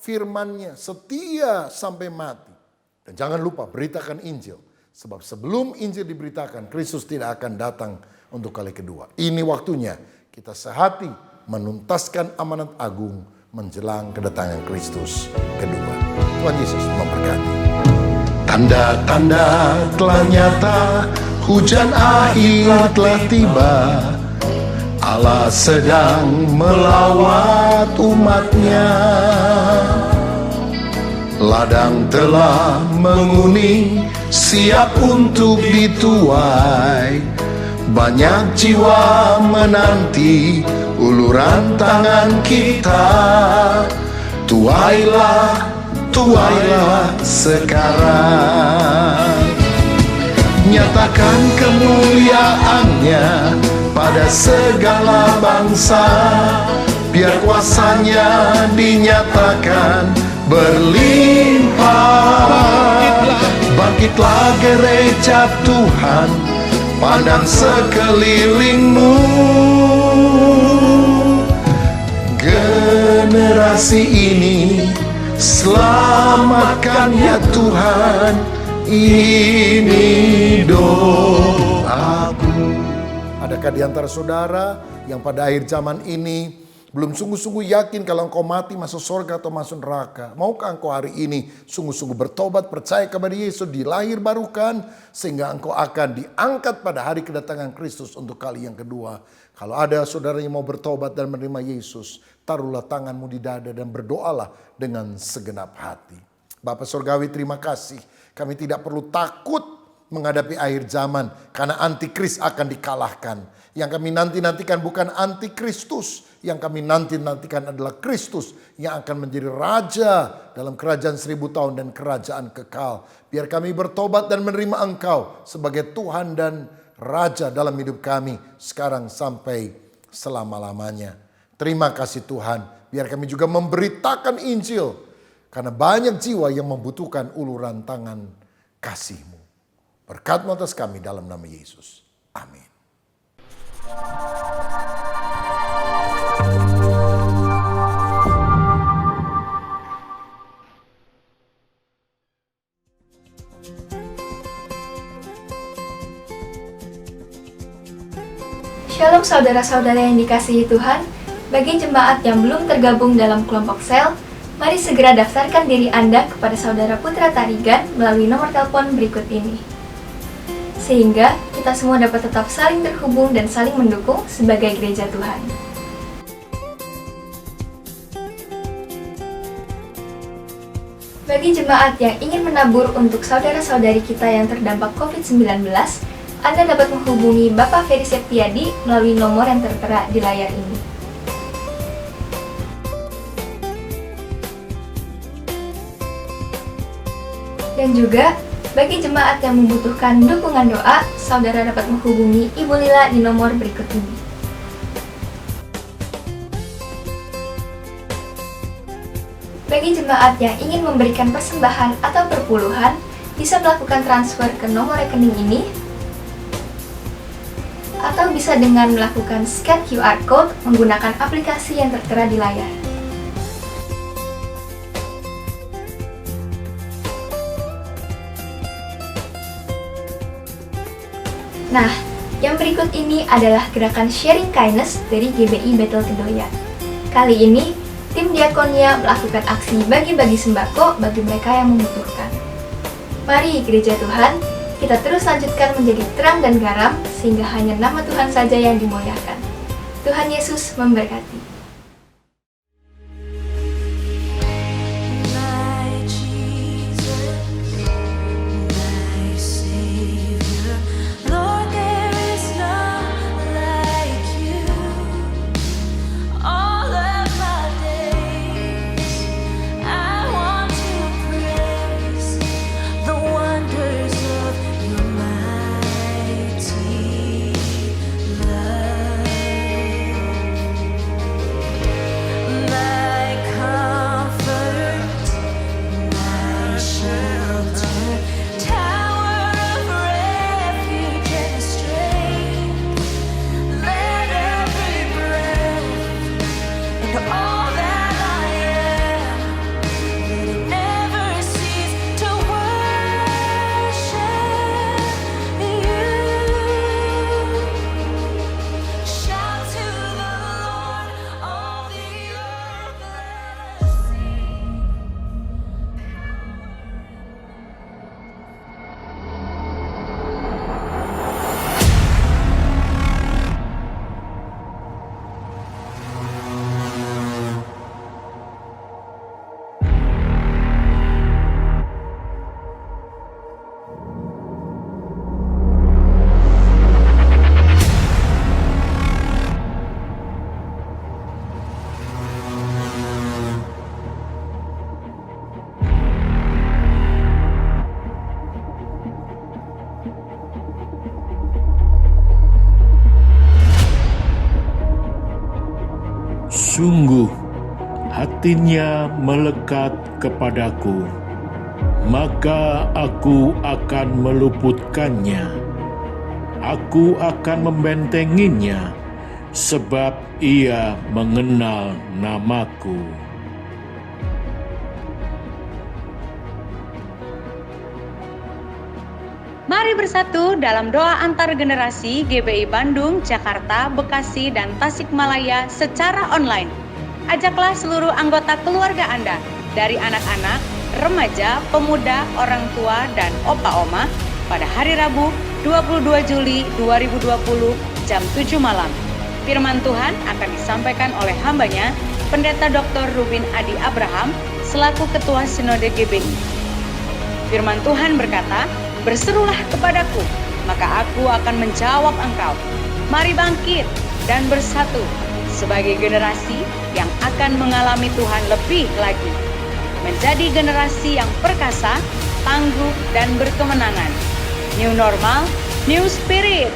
firman-Nya, setia sampai mati. Dan jangan lupa beritakan Injil. Sebab sebelum Injil diberitakan, Kristus tidak akan datang untuk kali kedua. Ini waktunya kita sehati menuntaskan amanat agung menjelang kedatangan Kristus kedua. Tuhan Yesus memberkati. Tanda-tanda telah nyata, hujan akhir telah tiba. Allah sedang melawat umatnya. Ladang telah menguning, siap untuk dituai. Banyak jiwa menanti uluran tangan kita. Tuailah sekarang. Nyatakan kemuliaannya pada segala bangsa, biar kuasanya dinyatakan berlimpah. Bangkitlah gereja Tuhan, pandang sekelilingmu, kasih ini, selamatkan ya Tuhan, ini doaku. Adakah di antara saudara yang pada akhir zaman ini belum sungguh-sungguh yakin kalau engkau mati masuk surga atau masuk neraka? Maukah engkau hari ini sungguh-sungguh bertobat, percaya kepada Yesus, dilahir barukan, sehingga engkau akan diangkat pada hari kedatangan Kristus untuk kali yang kedua? Kalau ada saudara yang mau bertobat dan menerima Yesus, taruhlah tanganmu di dada dan berdoalah dengan segenap hati. Bapa Surgawi, terima kasih. Kami tidak perlu takut menghadapi akhir zaman, karena antikris akan dikalahkan. Yang kami nanti-nantikan bukan antikristus, yang kami nanti-nantikan adalah Kristus yang akan menjadi raja dalam kerajaan 1000 tahun dan kerajaan kekal. Biar kami bertobat dan menerima Engkau sebagai Tuhan dan Raja dalam hidup kami sekarang sampai selama-lamanya. Terima kasih Tuhan, biar kami juga memberitakan Injil, karena banyak jiwa yang membutuhkan uluran tangan kasih-Mu. Berkat-Mu atas kami dalam nama Yesus. Amin. Shalom saudara-saudara yang dikasihi Tuhan. Bagi jemaat yang belum tergabung dalam kelompok sel, mari segera daftarkan diri Anda kepada Saudara Putra Tarigan melalui nomor telepon berikut ini, sehingga kita semua dapat tetap saling terhubung dan saling mendukung sebagai gereja Tuhan. Bagi jemaat yang ingin menabur untuk saudara-saudari kita yang terdampak COVID-19, Anda dapat menghubungi Bapak Ferry Septiadi melalui nomor yang tertera di layar ini. Dan juga, bagi jemaat yang membutuhkan dukungan doa, saudara dapat menghubungi Ibu Lila di nomor berikut ini. Bagi jemaat yang ingin memberikan persembahan atau perpuluhan, bisa melakukan transfer ke nomor rekening ini, atau bisa dengan melakukan scan QR Code menggunakan aplikasi yang tertera di layar. Nah, yang berikut ini adalah gerakan Sharing Kindness dari GBI Bethel Kedoya. Kali ini, tim Diakonia melakukan aksi bagi-bagi sembako bagi mereka yang membutuhkan. Mari Gereja Tuhan, kita terus lanjutkan menjadi terang dan garam, sehingga hanya nama Tuhan saja yang dimuliakan. Tuhan Yesus memberkati. Sungguh, hatinya melekat kepadaku, maka aku akan meluputkannya. Aku akan membentenginya, sebab ia mengenal namaku. Mari bersatu dalam doa antar generasi GBI Bandung, Jakarta, Bekasi, dan Tasikmalaya secara online. Ajaklah seluruh anggota keluarga Anda, dari anak-anak, remaja, pemuda, orang tua, dan opa-oma pada hari Rabu 22 Juli 2020 jam 7 malam. Firman Tuhan akan disampaikan oleh hambanya, Pendeta Dr. Rubin Adi Abraham, selaku Ketua Sinode GBI. Firman Tuhan berkata, "Berserulah kepadaku, maka aku akan menjawab engkau. Mari bangkit dan bersatu sebagai generasi yang akan mengalami Tuhan lebih lagi. Menjadi generasi yang perkasa, tangguh, dan berkemenangan. New normal, new spirit."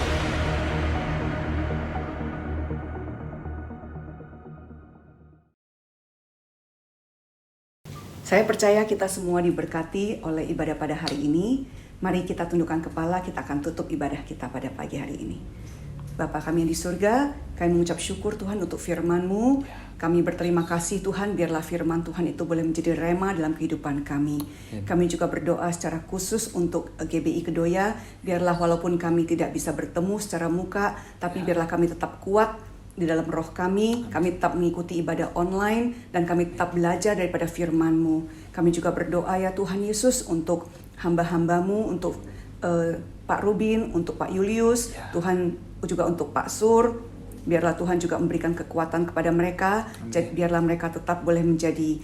Saya percaya kita semua diberkati oleh ibadah pada hari ini. Mari kita tundukkan kepala, kita akan tutup ibadah kita pada pagi hari ini. Bapa kami yang di surga, kami mengucap syukur Tuhan untuk firman-Mu. Kami berterima kasih Tuhan, biarlah firman Tuhan itu boleh menjadi rema dalam kehidupan kami. Kami juga berdoa secara khusus untuk GBI Kedoya, biarlah walaupun kami tidak bisa bertemu secara muka, tapi biarlah kami tetap kuat di dalam roh kami tetap mengikuti ibadah online, dan kami tetap belajar daripada firman-Mu. Kami juga berdoa ya Tuhan Yesus untuk hamba-hamba-Mu, untuk Pak Rubin, untuk Pak Julius, Tuhan juga untuk Pak Sur. Biarlah Tuhan juga memberikan kekuatan kepada mereka, biarlah mereka tetap boleh menjadi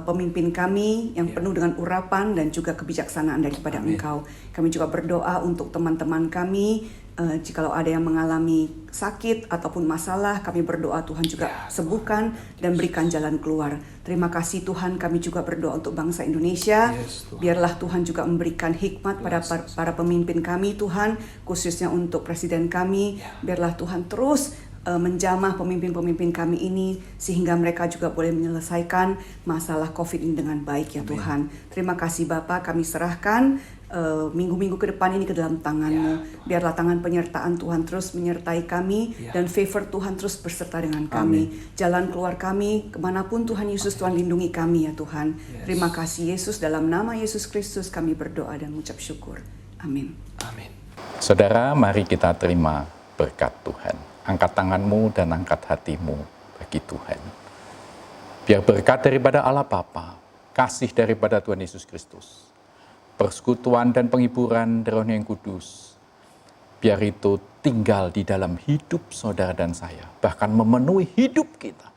pemimpin kami yang penuh dengan urapan dan juga kebijaksanaan daripada Engkau. Kami juga berdoa untuk teman-teman kami, jikalau ada yang mengalami sakit ataupun masalah, kami berdoa Tuhan juga sembuhkan dan berikan jalan keluar. Terima kasih Tuhan, kami juga berdoa untuk bangsa Indonesia. Biarlah Tuhan juga memberikan hikmat pada para pemimpin kami Tuhan, khususnya untuk presiden kami. Biarlah Tuhan terus menjamah pemimpin-pemimpin kami ini, sehingga mereka juga boleh menyelesaikan masalah COVID ini dengan baik ya Tuhan. Terima kasih Bapa, kami serahkan minggu-minggu ke depan ini ke dalam tangan-Mu. Biarlah tangan penyertaan Tuhan terus menyertai kami, dan favor Tuhan terus berserta dengan kami. Jalan keluar kami, kemanapun Tuhan Yesus, Tuhan lindungi kami ya Tuhan. Terima kasih Yesus, dalam nama Yesus Kristus kami berdoa dan mengucap syukur. Amin. Saudara, mari kita terima berkat Tuhan. Angkat tanganmu dan angkat hatimu bagi Tuhan. Biar berkat daripada Allah Bapa, kasih daripada Tuhan Yesus Kristus, persekutuan dan penghiburan Roh yang Kudus, biar itu tinggal di dalam hidup saudara dan saya, bahkan memenuhi hidup kita,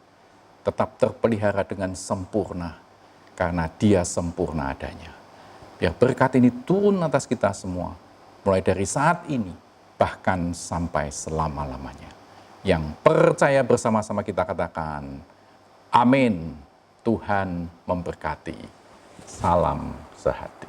tetap terpelihara dengan sempurna, karena Dia sempurna adanya. Biar berkat ini turun atas kita semua, mulai dari saat ini, bahkan sampai selama-lamanya. Yang percaya bersama-sama kita katakan, amin. Tuhan memberkati. Salam sehati.